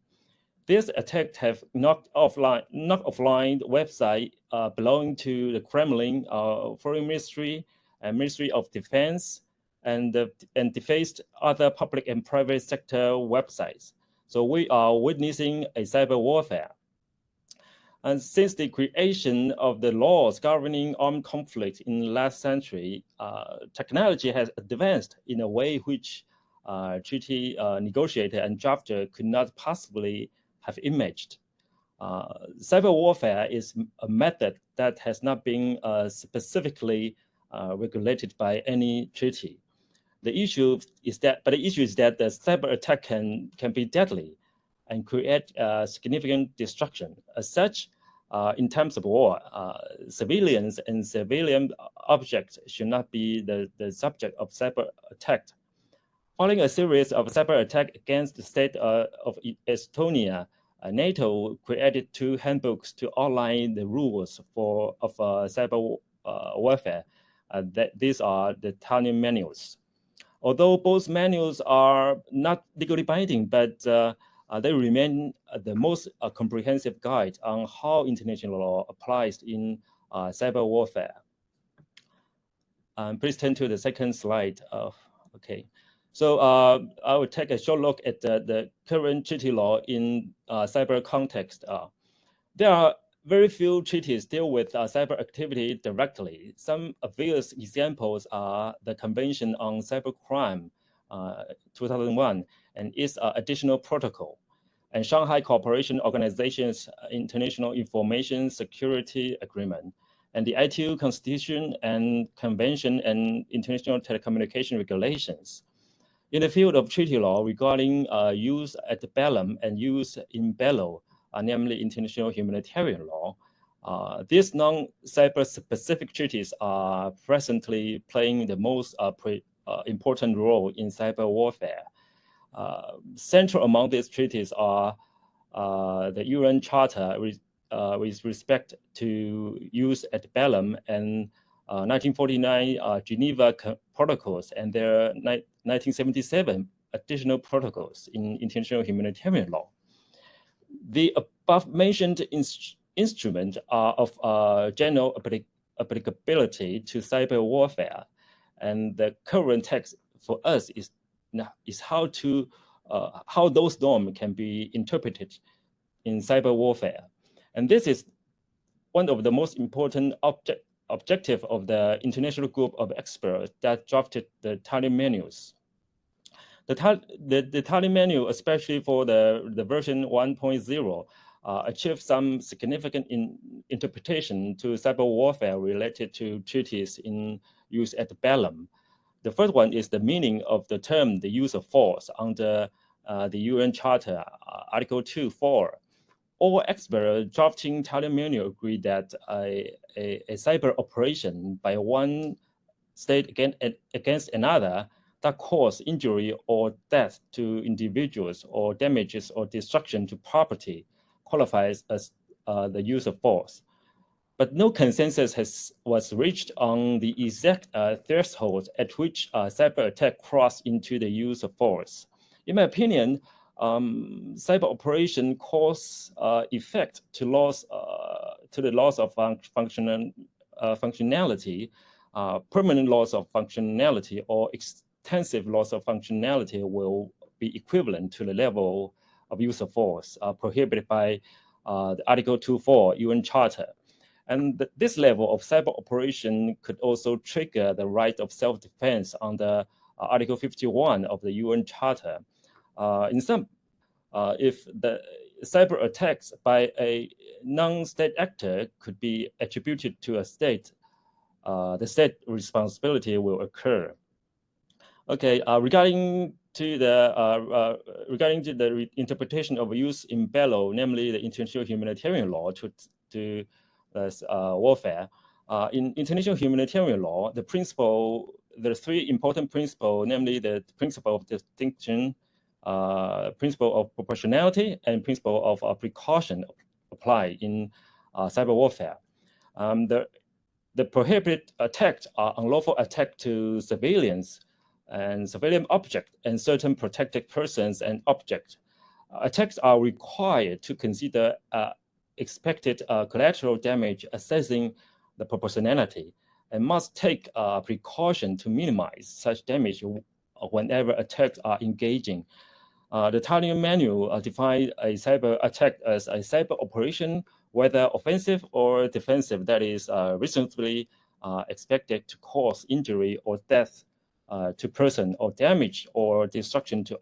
These attacks have knocked offline websites belonging to the Kremlin, Foreign Ministry, and Ministry of Defense, and defaced other public and private sector websites. So we are witnessing a cyber warfare. And since the creation of the laws governing armed conflict in the last century, technology has advanced in a way which treaty negotiator and drafter could not possibly have imagined. Cyber warfare is a method that has not been specifically regulated by any treaty. The issue is that the cyber attack can be deadly and create significant destruction. As such, in times of war, civilians and civilian objects should not be the subject of cyber attack. Following a series of cyber attacks against the state of Estonia, NATO created 2 handbooks to outline the rules of cyber warfare. These are the Tallinn manuals. Although both manuals are not legally binding, but they remain the most comprehensive guide on how international law applies in cyber warfare. Please turn to the second slide. Okay. So I will take a short look at the current treaty law in cyber context. There are very few treaties deal with cyber activity directly. Some obvious examples are the Convention on Cybercrime, 2001, and its additional protocol, and Shanghai Cooperation Organization's International Information Security Agreement, and the ITU Constitution and Convention and international telecommunication regulations. In the field of treaty law regarding use ad bellum and use in bello, namely international humanitarian law, these non-cyber-specific treaties are presently playing the most important role in cyber warfare. Central among these treaties are the UN Charter with respect to use ad bellum and 1949 Geneva Protocols and their 1977 additional protocols in international humanitarian law. The above-mentioned instruments are of general applicability to cyber warfare, and the current text for us is how those norms can be interpreted in cyber warfare. And this is one of the most important objective of the international group of experts that drafted the Tallinn manuals. The Tallinn manual, especially for the version 1.0, achieved some significant interpretation to cyber warfare related to treaties in use ad bellum. The first one is the meaning of the term the use of force under the UN Charter, Article 2.4. All experts drafting Tallinn manual agree that a cyber operation by one state against another that cause injury or death to individuals or damages or destruction to property qualifies as the use of force. But no consensus was reached on the exact threshold at which cyber attack crossed into the use of force. In my opinion, cyber operation cause effect to the loss of functionality, permanent loss of functionality, or extensive loss of functionality will be equivalent to the level of use of force prohibited by the Article 2.4 UN Charter. And this level of cyber operation could also trigger the right of self-defense under Article 51 of the UN Charter. In some, if the cyber attacks by a non-state actor could be attributed to a state, the state responsibility will occur. Okay, regarding to the interpretation of use in bello, namely the international humanitarian law to warfare. In international humanitarian law, there are three important principles, namely the principle of distinction, principle of proportionality, and principle of precaution apply in cyber warfare. The prohibited attacks are unlawful attack to civilians and civilian objects and certain protected persons and objects. Attacks are required to consider expected collateral damage, assessing the proportionality, and must take precaution to minimize such damage whenever attacks are engaging. The Tallinn manual defines a cyber attack as a cyber operation, whether offensive or defensive, that is reasonably expected to cause injury or death to person, or damage or destruction to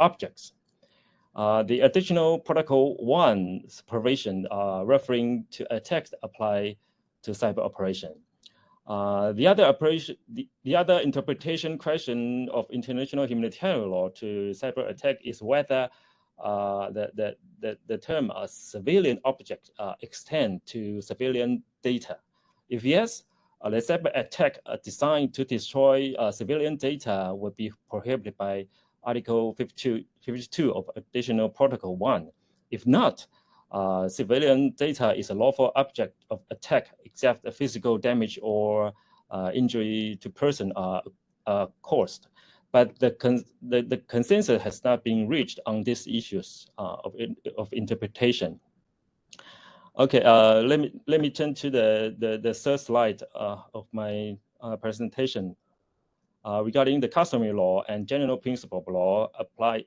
objects. The additional Protocol 1 provision referring to attacks apply to cyber operation. The other interpretation question of international humanitarian law to cyber attack is whether the term civilian object extend to civilian data. If yes, the cyber attack designed to destroy civilian data would be prohibited by Article 52 of Additional Protocol 1. If not, civilian data is a lawful object of attack except the physical damage or injury to person are caused. But the consensus has not been reached on these issues of interpretation. Okay, let me turn to the third slide of my presentation. Regarding the customary law and general principle of law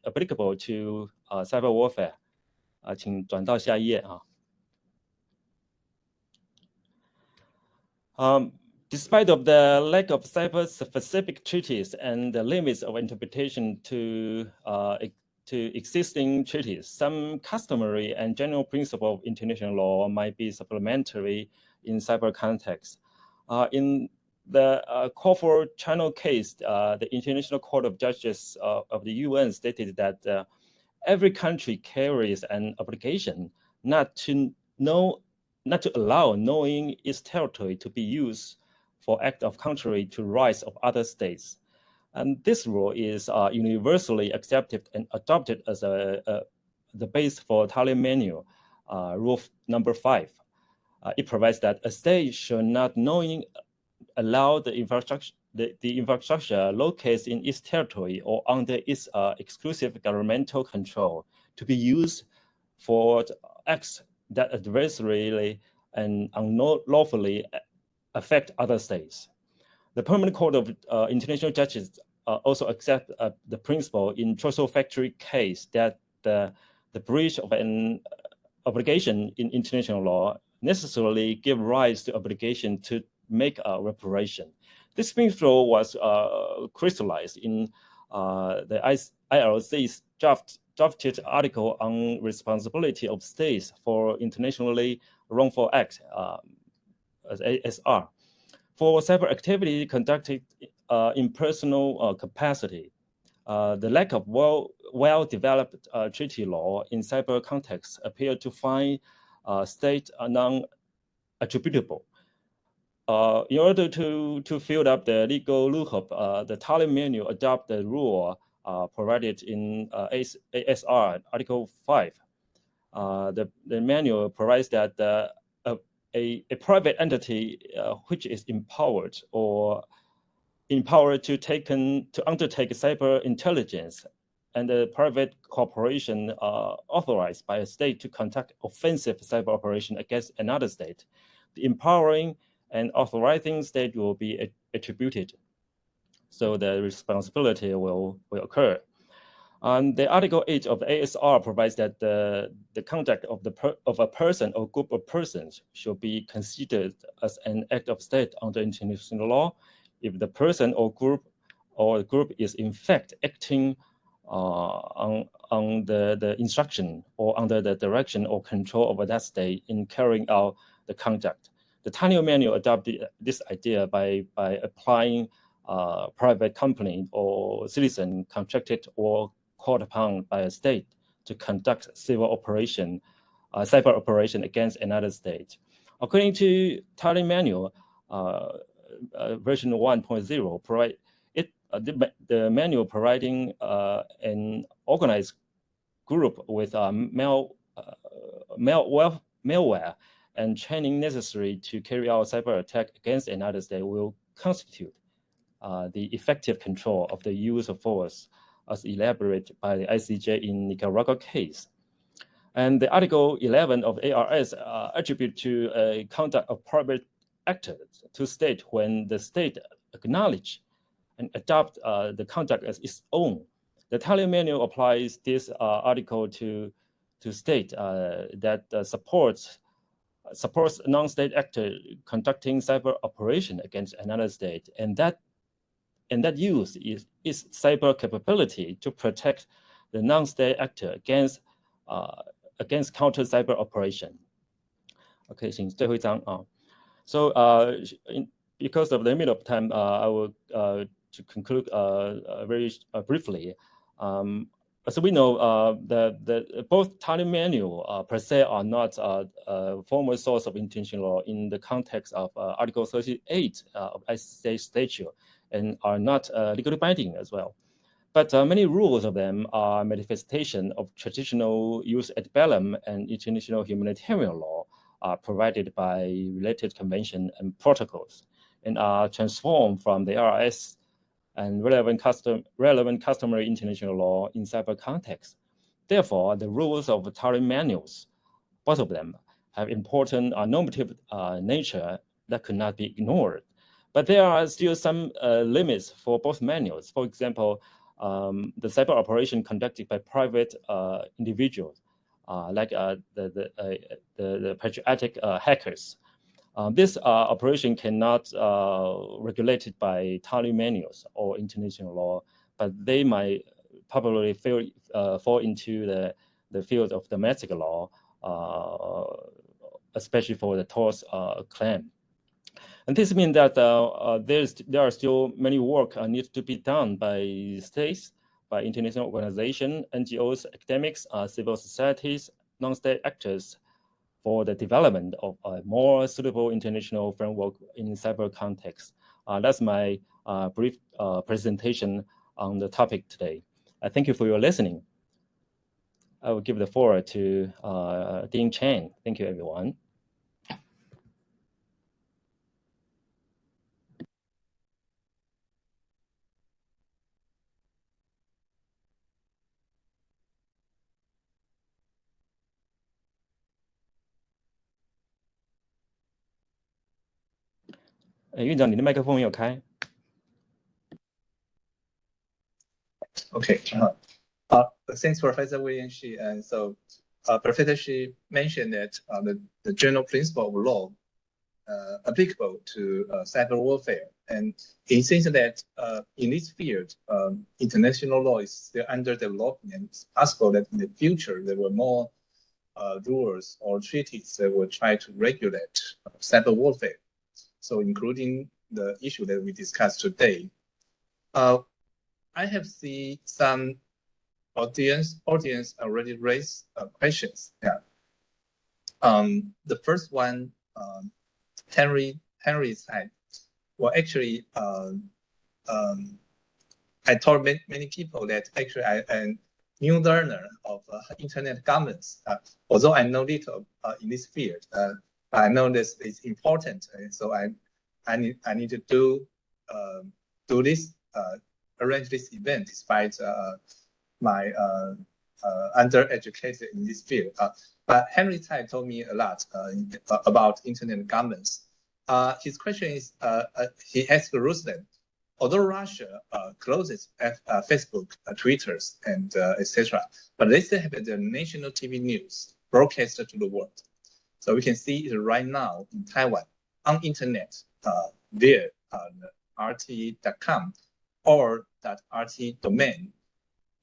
applicable to cyber warfare. 请转到下一页啊。Despite of the lack of cyber-specific treaties and the limits of interpretation to to existing treaties, some customary and general principle of international law might be supplementary in cyber context. In the call for China case, the International Court of Justice of the UN stated that every country carries an obligation not to allow knowing its territory to be used for act of contrary to rights of other states. And this rule is universally accepted and adopted as the base for Thailand Manual, Rule number 5. It provides that a state should not knowingly allow the infrastructure located in its territory or under its exclusive governmental control to be used for acts that adversarially and unlawfully affect other states. The Permanent Court of International Justice also accept the principle in Trossel Factory case that the breach of an obligation in international law necessarily give rise to obligation to make a reparation. This principle was crystallized in the ILC's drafted article on responsibility of states for internationally wrongful acts, as ASR. For cyber activity conducted in personal capacity, the lack of well-developed treaty law in cyber context appear to find state non-attributable. In order to fill up the legal loophole, the Thailand Manual adopt the rule provided in ASR Article 5. The manual provides that a private entity which is empowered to undertake cyber intelligence and a private corporation authorized by a state to conduct offensive cyber operation against another state, the empowering and authorizing state will be attributed. So the responsibility will occur. The Article 8 of the ASR provides that the conduct of a person or group of persons should be considered as an act of state under international law if the person or group is in fact acting on the instruction or under the direction or control of that state in carrying out the conduct. The Thailand Manual adopted this idea by applying private company or citizen contracted or called upon by a state to conduct cyber operation against another state. According to Thailand Manual, version 1.0, the manual providing an organized group with malware and training necessary to carry out cyber attack against another state will constitute the effective control of the use of force as elaborated by the ICJ in Nicaragua case. And the Article 11 of ARS attribute to a conduct of private actors to state when the state acknowledge and adopt the conduct as its own. The Thailand Manual applies this article to state that supports non-state actor conducting cyber operation against another state, and that use is cyber capability to protect the non-state actor against counter cyber operation. Okay, 请最后一张啊。So because of the limit of time, I will to conclude very briefly. As we know, both Thailand Manual per se are not a formal source of international law in the context of Article 38 of ICJ statute, and are not legally binding as well. But many rules of them are manifestation of traditional jus ad bellum and international humanitarian law provided by related convention and protocols, and are transformed from the RS and relevant customary international law in cyber context. Therefore, the rules of Thailand Manuals, both of them, have important normative nature that could not be ignored. But there are still some limits for both manuals. For example, the cyber operation conducted by private individuals, like the patriotic hackers. This operation cannot regulated by Thailand Manuals or international law, but they might probably fall into the field of domestic law, especially for the tort claim. And this means that there are still many work needs to be done by states, by international organizations, NGOs, academics, civil societies, non-state actors for the development of a more suitable international framework in cyber context. That's my brief presentation on the topic today. Thank you for your listening. I will give the floor to Dean Chen. Thank you, everyone. Okay, thanks, Professor William Shi. And so Professor Shi mentioned that the general principle of law applicable to cyber warfare. And it seems that in this field, international law is still under development, and it's possible that in the future there were more rules or treaties that will try to regulate cyber warfare. So including the issue that we discussed today. I have seen some audience already raised questions. Yeah. The first one, Henry said, well, actually, I told many people that actually I am new learner of internet governance. Although I know little in this field, I know this is important, and so I need to do this, arrange this event despite my undereducated in this field. But Henry Tsai told me a lot about internet governance. His question is, he asked Ruslan, although Russia closes Facebook, Twitters, and etc., but they still have the national TV news broadcast to the world. So we can see it right now in Taiwan on internet, via rt.com or .rt domain.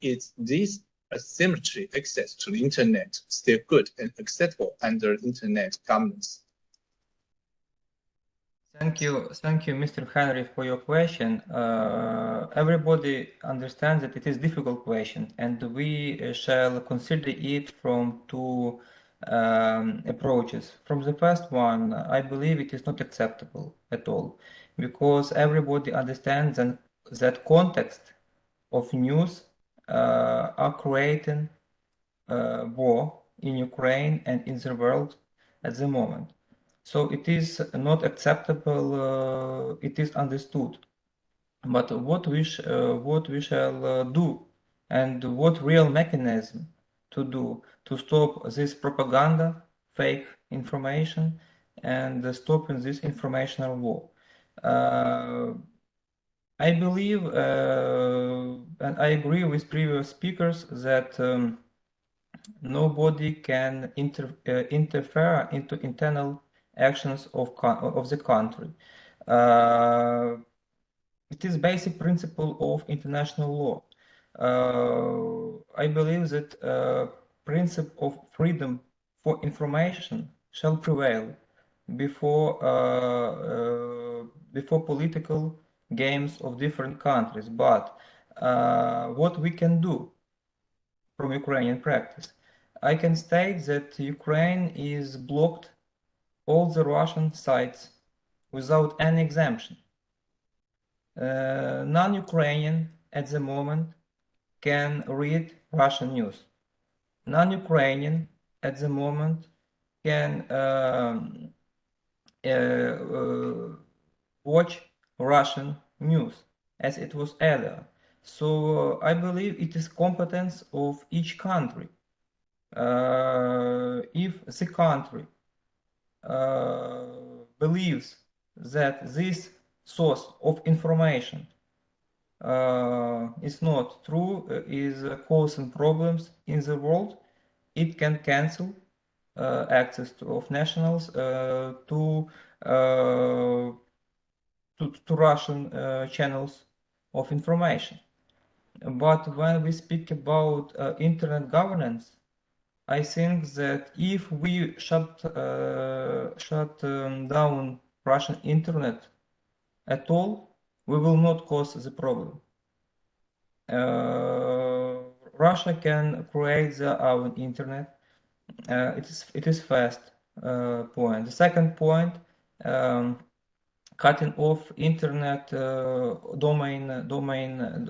Is this asymmetry access to the internet still good and acceptable under internet governance? Thank you, Mr. Henry, for your question. Everybody understands that it is a difficult question, and we shall consider it from two approaches. From the first one, I believe it is not acceptable at all, because everybody understands that context of news are creating war in Ukraine and in the world at the moment. So it is not acceptable, it is understood. But what we shall do, and what real mechanism to do to stop this propaganda, fake information, and stopping this informational war. I believe, and I agree with previous speakers, that nobody can interfere into internal actions of the country. It is basic principle of international law. I believe that principle of freedom for information shall prevail before political games of different countries. But what we can do from Ukrainian practice, I can state that Ukraine is blocked all the Russian sites without any exemption. Non-Ukrainian at the moment can read Russian news. Non-Ukrainian at the moment can watch Russian news as it was earlier. So I believe it is competence of each country. If the country believes that this source of information is not true, is causing problems in the world, it can cancel access of nationals to Russian channels of information. But when we speak about internet governance, I think that if we shut down Russian internet at all, we will not cause the problem. Russia can create their own internet. It is fast point. The second point, cutting off internet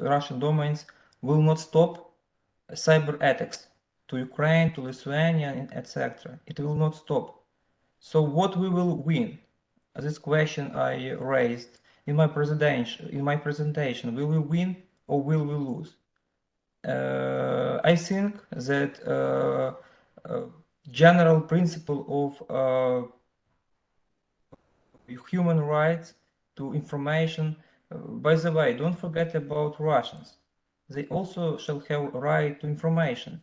Russian domains will not stop cyber attacks to Ukraine, to Lithuania, etc. It will not stop. So what we will win? This question I raised in my presentation. Will we win or will we lose? I think that general principle of human rights to information. By the way, don't forget about Russians. They also shall have right to information,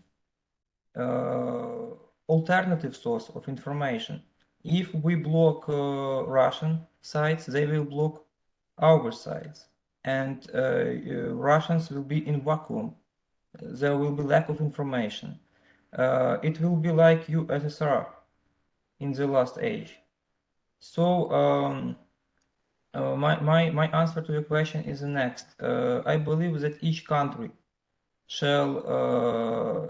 alternative source of information. If we block Russian sites, they will block our sites, and Russians will be in vacuum. There will be lack of information. It will be like USSR in the last age. So my answer to your question is the next. I believe that each country shall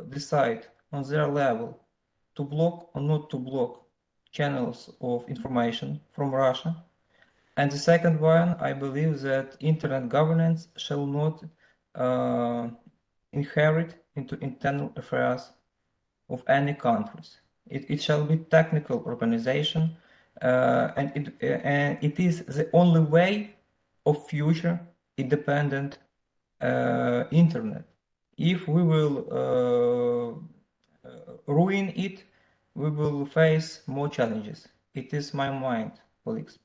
decide on their level to block or not to block channels of information from Russia. And the second one, I believe that internet governance shall not inherit into internal affairs of any countries. It shall be technical organization, and it is the only way of future independent internet. If we will ruin it, we will face more challenges. It is my mind, colleagues.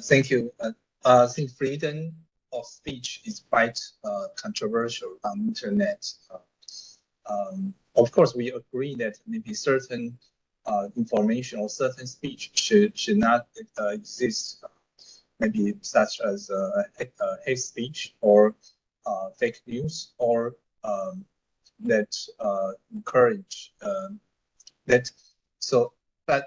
Thank you. I think freedom of speech is quite controversial on internet. Of course, we agree that maybe certain information or certain speech should not exist, maybe such as hate speech or fake news, or that encourage that. So, but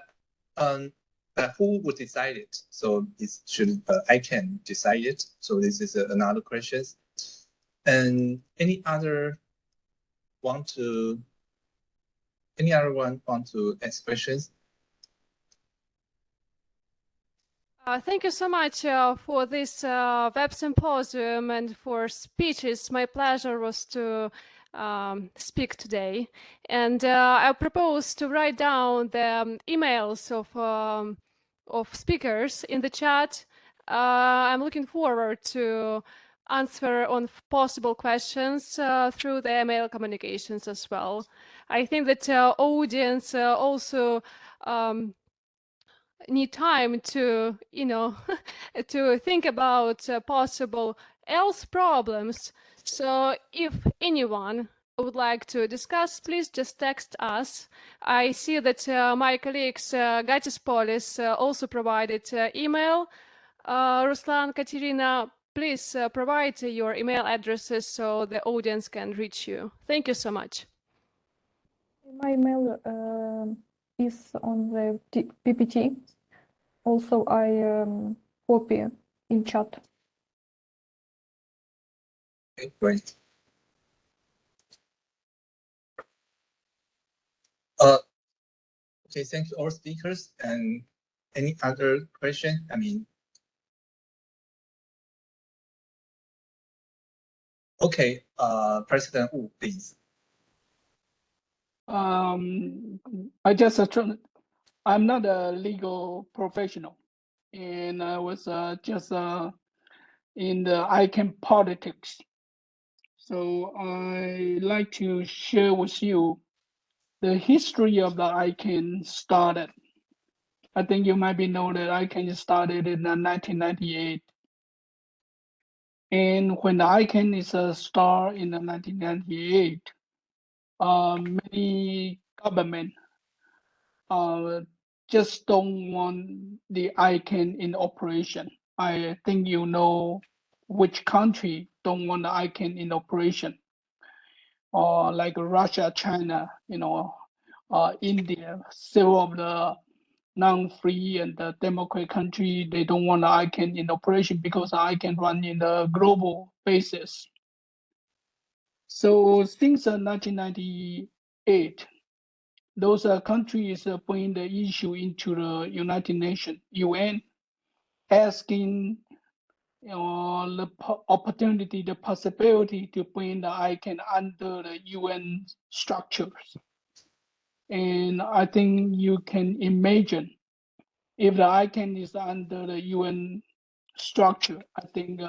who would decide it? So it should ICANN decide it. So this is another question. And any other one want to ask questions? Thank you so much for this Web-Symposium and for speeches. My pleasure was to speak today. And I propose to write down the emails of speakers in the chat. I'm looking forward to answer on possible questions through the email communications as well. I think that audience also need time to, to think about possible else problems. So if anyone would like to discuss, please just text us. I see that my colleagues Gatispolis also provided email. Ruslan, Katerina, please provide your email addresses so the audience can reach you. Thank you so much. My email is on the PPT. Also, I copy in chat. Okay, great. Okay, thank you all speakers. And any other question? Okay, President Wu, please. I'm not a legal professional, and I was just in the ICANN politics. So I like to share with you the history of the ICANN started. I think you might know that ICANN started in 1998. And when the ICANN is a start in 1998, many government just don't want the ICANN in operation. I think you know which country don't want the ICANN in operation, or like Russia, China, India, several of the non-free and the democratic country, they don't want the ICANN in operation because ICANN run in the global basis. So since 1998, those countries bring the issue into the United Nations, UN, asking the opportunity, the possibility to bring the ICANN under the UN structures. And I think you can imagine if the ICANN is under the UN structure, I think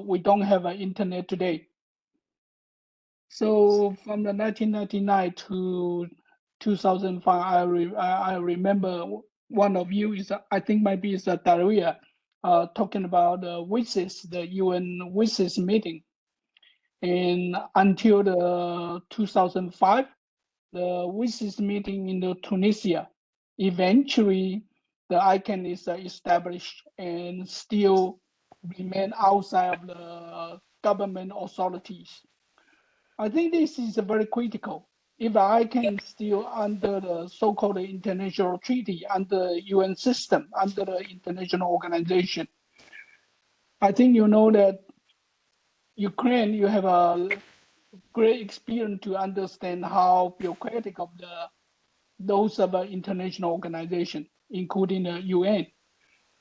we don't have an internet today. So from the 1999 to 2005, I remember one of you is, I think maybe it's Daria, talking about the WSIS, the UN WSIS meeting. And until the 2005, the WSIS meeting in Tunisia, eventually the ICANN is established and still remain outside of the government authorities. I think this is very critical. If ICANN still under the so-called international treaty, under the UN system, under the international organization, I think you know that Ukraine, you have a great experience to understand how bureaucratic of those of the international organization, including the UN.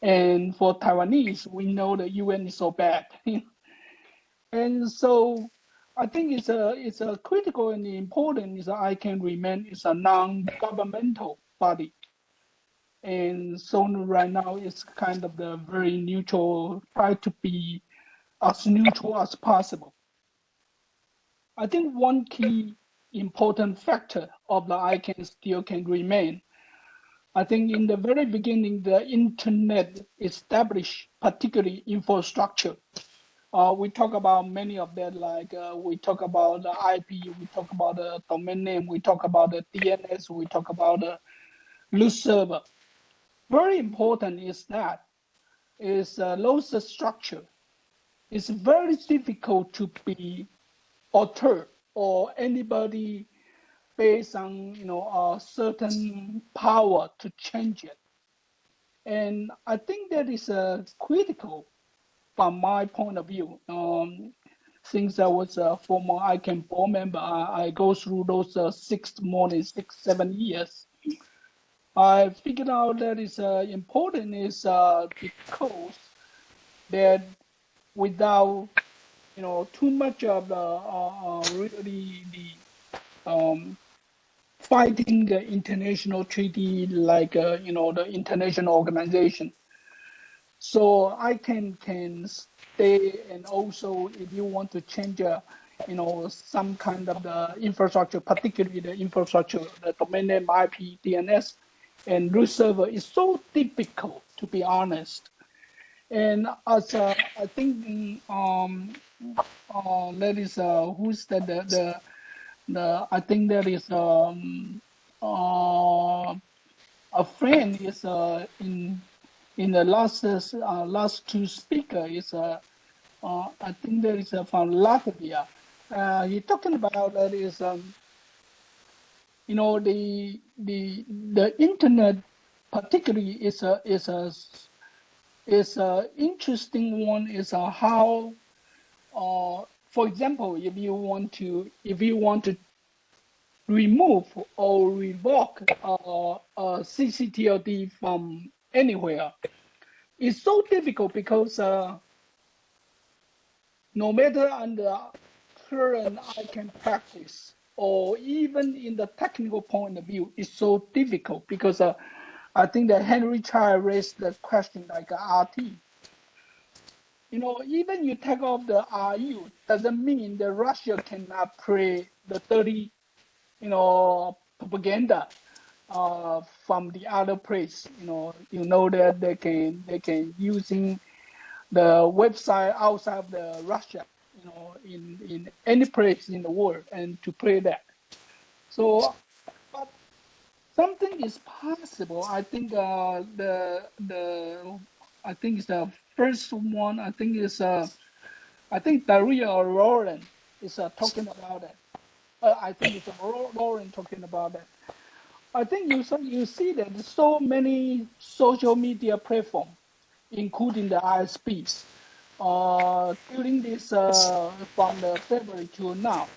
And for Taiwanese, we know the UN is so bad. And so I think it's a critical and important is that ICANN remain is a non-governmental body. And so right now it's kind of the very neutral, try to be as neutral as possible. I think one key important factor of the ICANN still can remain. I think in the very beginning, the internet established particularly infrastructure. We talk about many of that, like we talk about the IP, we talk about the domain name, we talk about the DNS, we talk about the root server. Very important is that is those structure. It's very difficult to be altered or anybody based on a certain power to change it. And I think that is critical from my point of view. Since I was a former ICANN board member, I go through those 7 years. I figured out that is important is because that without too much of really the fighting the international treaty like the international organization. So ICANN can stay, and also if you want to change some kind of the infrastructure, particularly the infrastructure, the domain name, IP, DNS, and root server is so difficult, to be honest. And as I think that is who's the I think that is a friend is in the last two speaker is I think that is from Latvia. He talking about that is the internet particularly is a interesting one is how for example if you want to remove or revoke a CCTLD from anywhere, it's so difficult because no matter under current ICANN practice or even in the technical point of view, it's so difficult because I think that Henry Child raised the question like RT. Even you take off the RU, doesn't mean that Russia cannot play the dirty, propaganda from the other place. That they can using the website outside of the Russia, in any place in the world and to play that. So, but something is possible. I think I think it's the first one. I think is I think Daria or Lauren is talking about it. I think it's Lauren talking about it. I think you see that there's so many social media platforms, including the ISPs. During this from the February to now,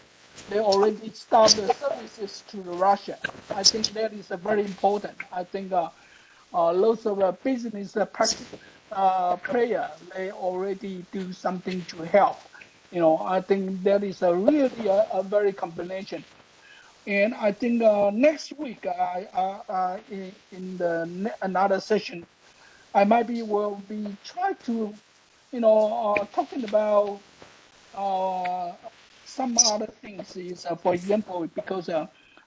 they already stopped the services to Russia. I think that is very important. I think lots of business player, they already do something to help. I think that is really a very combination. And I think next week, in another session, I will be trying to, talking about some other things. Is for example, because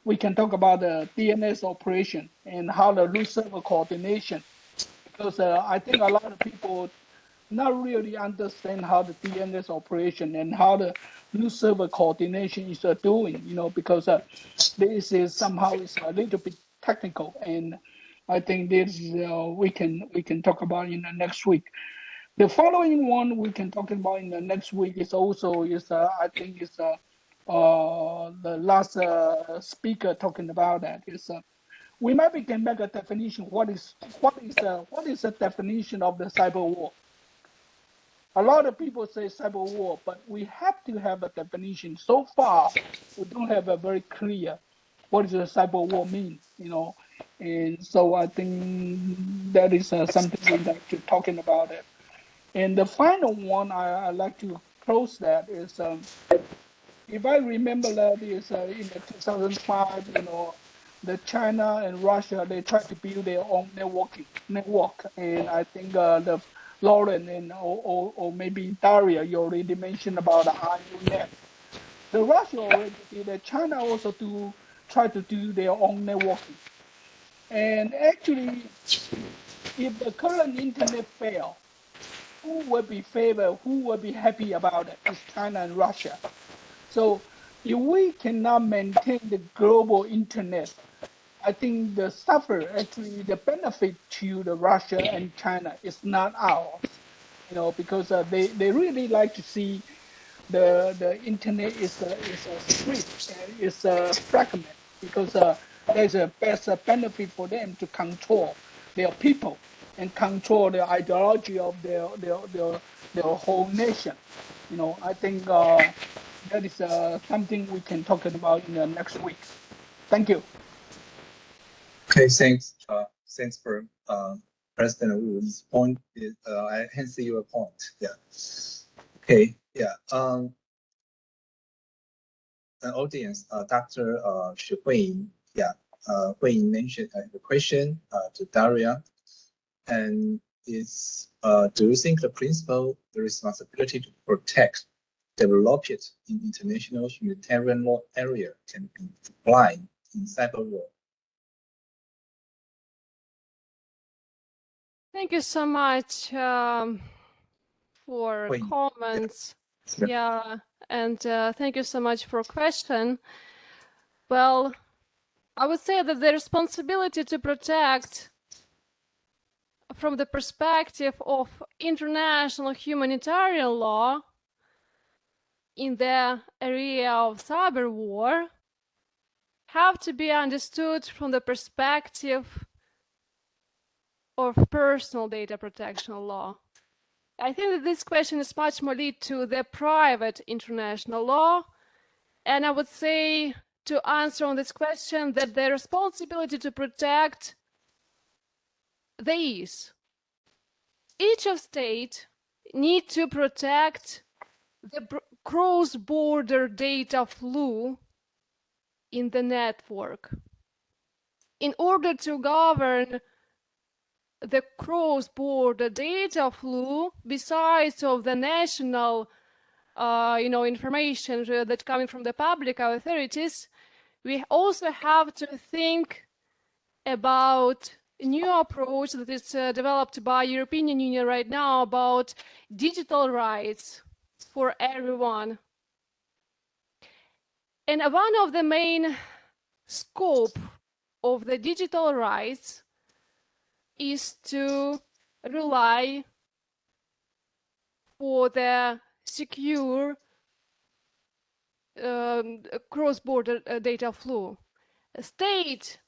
we can talk about the DNS operation and how the root server coordination. Because I think a lot of people not really understand how the DNS operation and how the root server coordination is doing, because this is somehow is a little bit technical, and I think this we can talk about in the next week. The following one we can talk about in the next week is also I think is the last speaker talking about that is we maybe can make a definition. What is the definition of the cyber war? A lot of people say cyber war, but we have to have a definition. So far, we don't have a very clear what does a cyber war mean, and so I think that is something we like to talking about it. And the final one I like to close that is, if I remember that is in the 2005, the China and Russia, they tried to build their own network, and I think the Lauren and or maybe Daria, you already mentioned about the IUNet. The Russia already did. China also try to do their own networking. And actually, if the current internet fail, who will be favored? Who will be happy about it? It's China and Russia. So if we cannot maintain the global internet, I think the benefit to the Russia and China is not ours, because they really like to see the internet is split and is fragmented, because there's a best benefit for them to control their people and control the ideology of their whole nation. I think that is something we can talk about in the next week. Thank you. Okay, thanks. Thanks for President Wu's point. I can see your point. Yeah. Okay. Yeah. An audience, Dr. Chih-Hsiung. Yeah. Hui mentioned the question to Daria, and is do you think the principle, the responsibility to protect, develop it in international humanitarian law area can be applied in cyber war? Thank you so much for comments. Yeah, and thank you so much for question. Well, I would say that the responsibility to protect from the perspective of international humanitarian law in the area of cyber war have to be understood from the perspective of personal data protection law. I think that this question is much more linked to the private international law, and I would say to answer on this question that the responsibility to protect these. Each of state need to protect the cross-border data flow in the network. In order to govern the cross-border data flow, besides of the national, information that coming from the public authorities, we also have to think about a new approach that is developed by European Union right now about digital rights for everyone. And one of the main scope of the digital rights is to rely for the secure cross-border data flow. State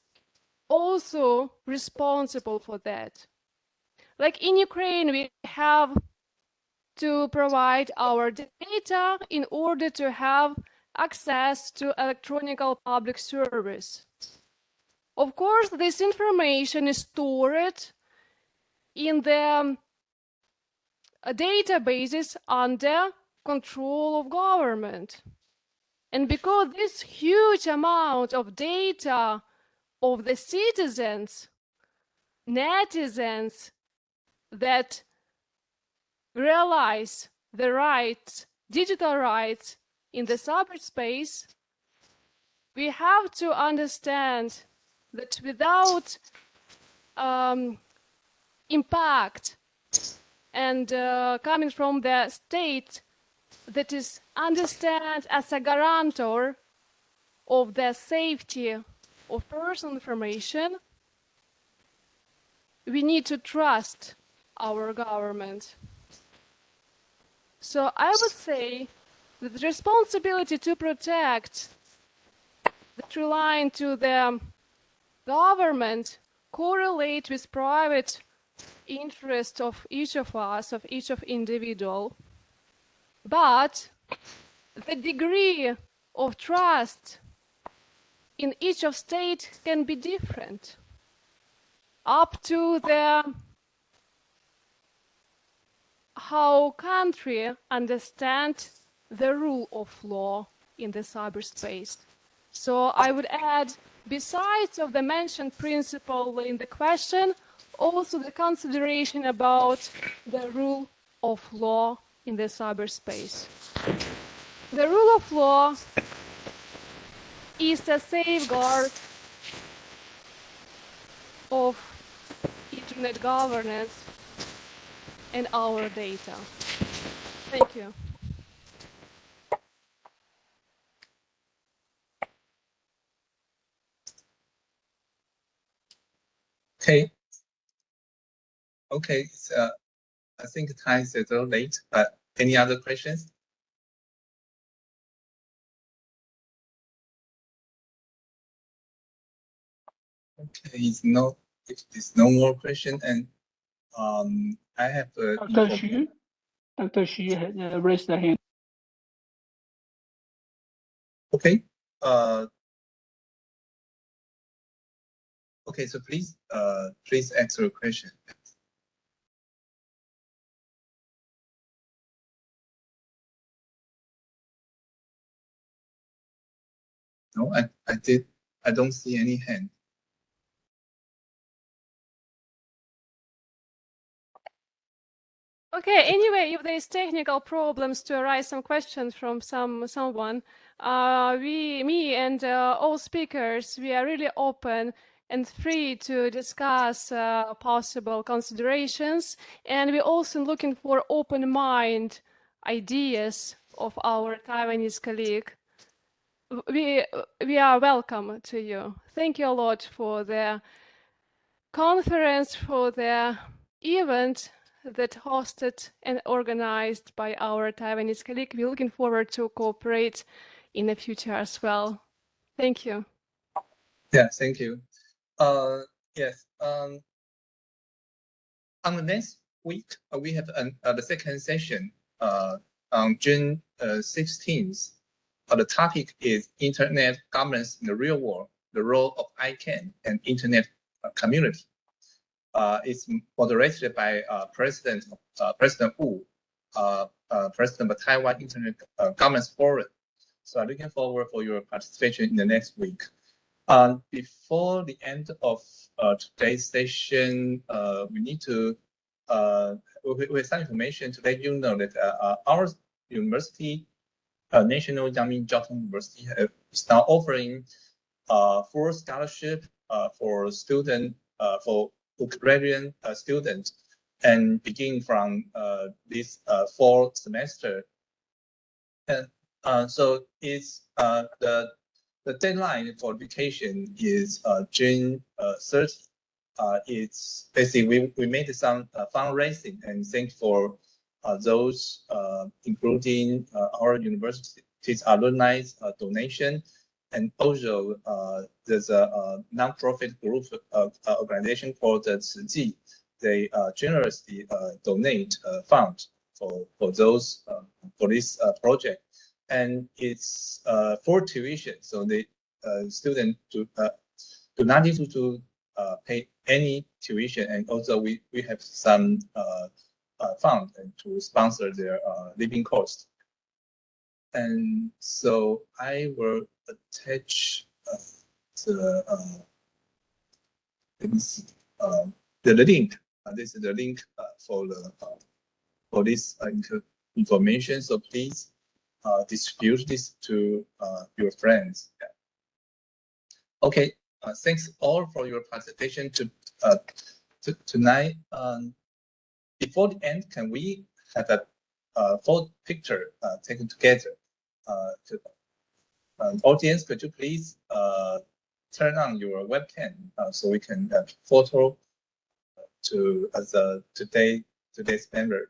also responsible for that. Like in Ukraine, we have to provide our data in order to have access to electronic public service. Of course, this information is stored in the databases under control of government. And because this huge amount of data of the citizens, netizens that realize the rights, digital rights in the cyberspace, we have to understand that without impact and coming from the state that is understand as a guarantor of the safety of personal information, we need to trust our government. So I would say that the responsibility to protect that relying to the government correlate with private interest of each of us, of each of individual. But the degree of trust in each of state can be different, up to the how country understand the rule of law in the cyberspace. So I would add, besides of the mentioned principle in the question, also the consideration about the rule of law in the cyberspace. The rule of law is a safeguard of internet governance and our data. Thank you. Okay. Okay. So, I think time is a little late, but any other questions? Okay, if there's no more question, and I have Dr. Xu had raised the hand. Okay. Okay, so please answer your question. No, I don't see any hand. Okay, anyway, if there's technical problems to arise some questions from someone, me and all speakers, we are really open and free to discuss possible considerations. And we're also looking for open mind ideas of our Taiwanese colleague. We are welcome to you. Thank you a lot for the conference, for the event that hosted and organized by our Taiwanese colleague. We're looking forward to cooperate in the future as well. Thank you. Yeah, thank you. Yes. On the next week, we have the second session on June 16th. The topic is Internet Governance in the Real World, the role of ICANN and Internet community. It's moderated by President Wu, President of Taiwan Internet Governance Forum. So I'm looking forward for your participation in the next week. Before the end of today's session, we need to we have some information to let you know that our university, National Yang-Ming University, is now offering full scholarship for student for Ukrainian students, and begin from this fall semester. And so it's the deadline for application is June 30. It's basically we made some fundraising, and thanks for those including our university's alumni donation, and also there's a non-profit group organization called the Chih-Hsiung. They generously donate funds for those for this project, and it's for tuition, so the student do not need to pay any tuition, and also we have some fund to sponsor their living cost. And so I will attach the link. This is the link for this information. So please distribute this to your friends. Yeah. Okay. Thanks all for your participation tonight. Before the end, can we have a full picture taken together? Audience, could you please turn on your webcam so we can have photo as today's member.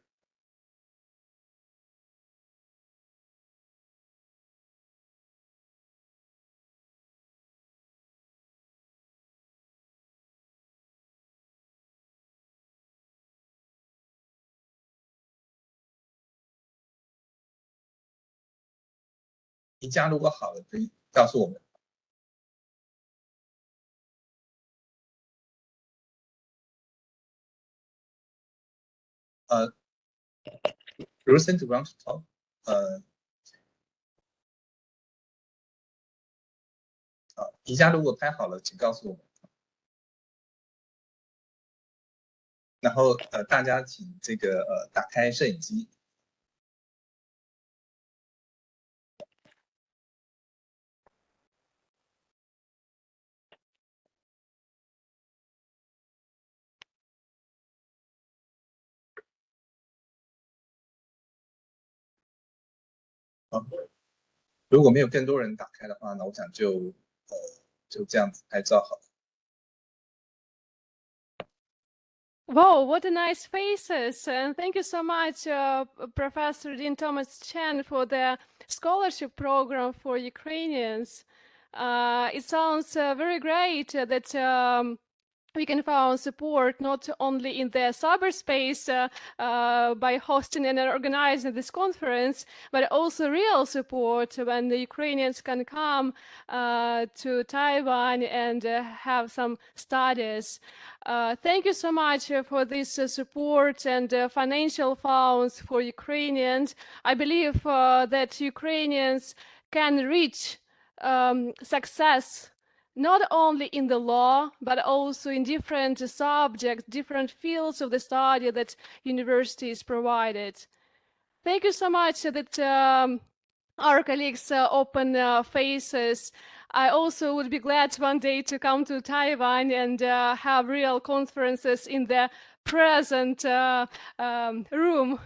宜家如果好了，可以告诉我们。Rusen, do you want to talk? 宜家如果拍好了，请告诉我们。然后大家请这个打开摄影机。如果没有更多人打开的话，那我想就这样子拍照好了。Wow, what a nice faces. And thank you so much, Professor Dean Thomas Chen, for the scholarship program for Ukrainians. It sounds very great that we can find support not only in the cyberspace by hosting and organizing this conference, but also real support when the Ukrainians can come to Taiwan and have some studies. Thank you so much for this support and financial funds for Ukrainians. I believe that Ukrainians can reach success not only in the law, but also in different subjects, different fields of the study that universities provided. Thank you so much that our colleagues open faces. I also would be glad one day to come to Taiwan and have real conferences in the present room.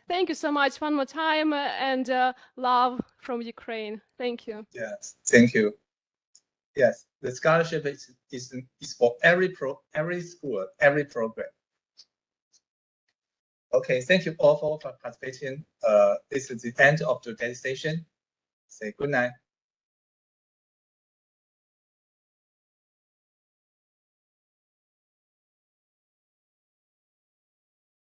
Thank you so much one more time, and love from Ukraine. Thank you. Yes, thank you. Yes, the scholarship is for every school, every program. Okay, thank you all for participating. This is the end of today's session. Say good night.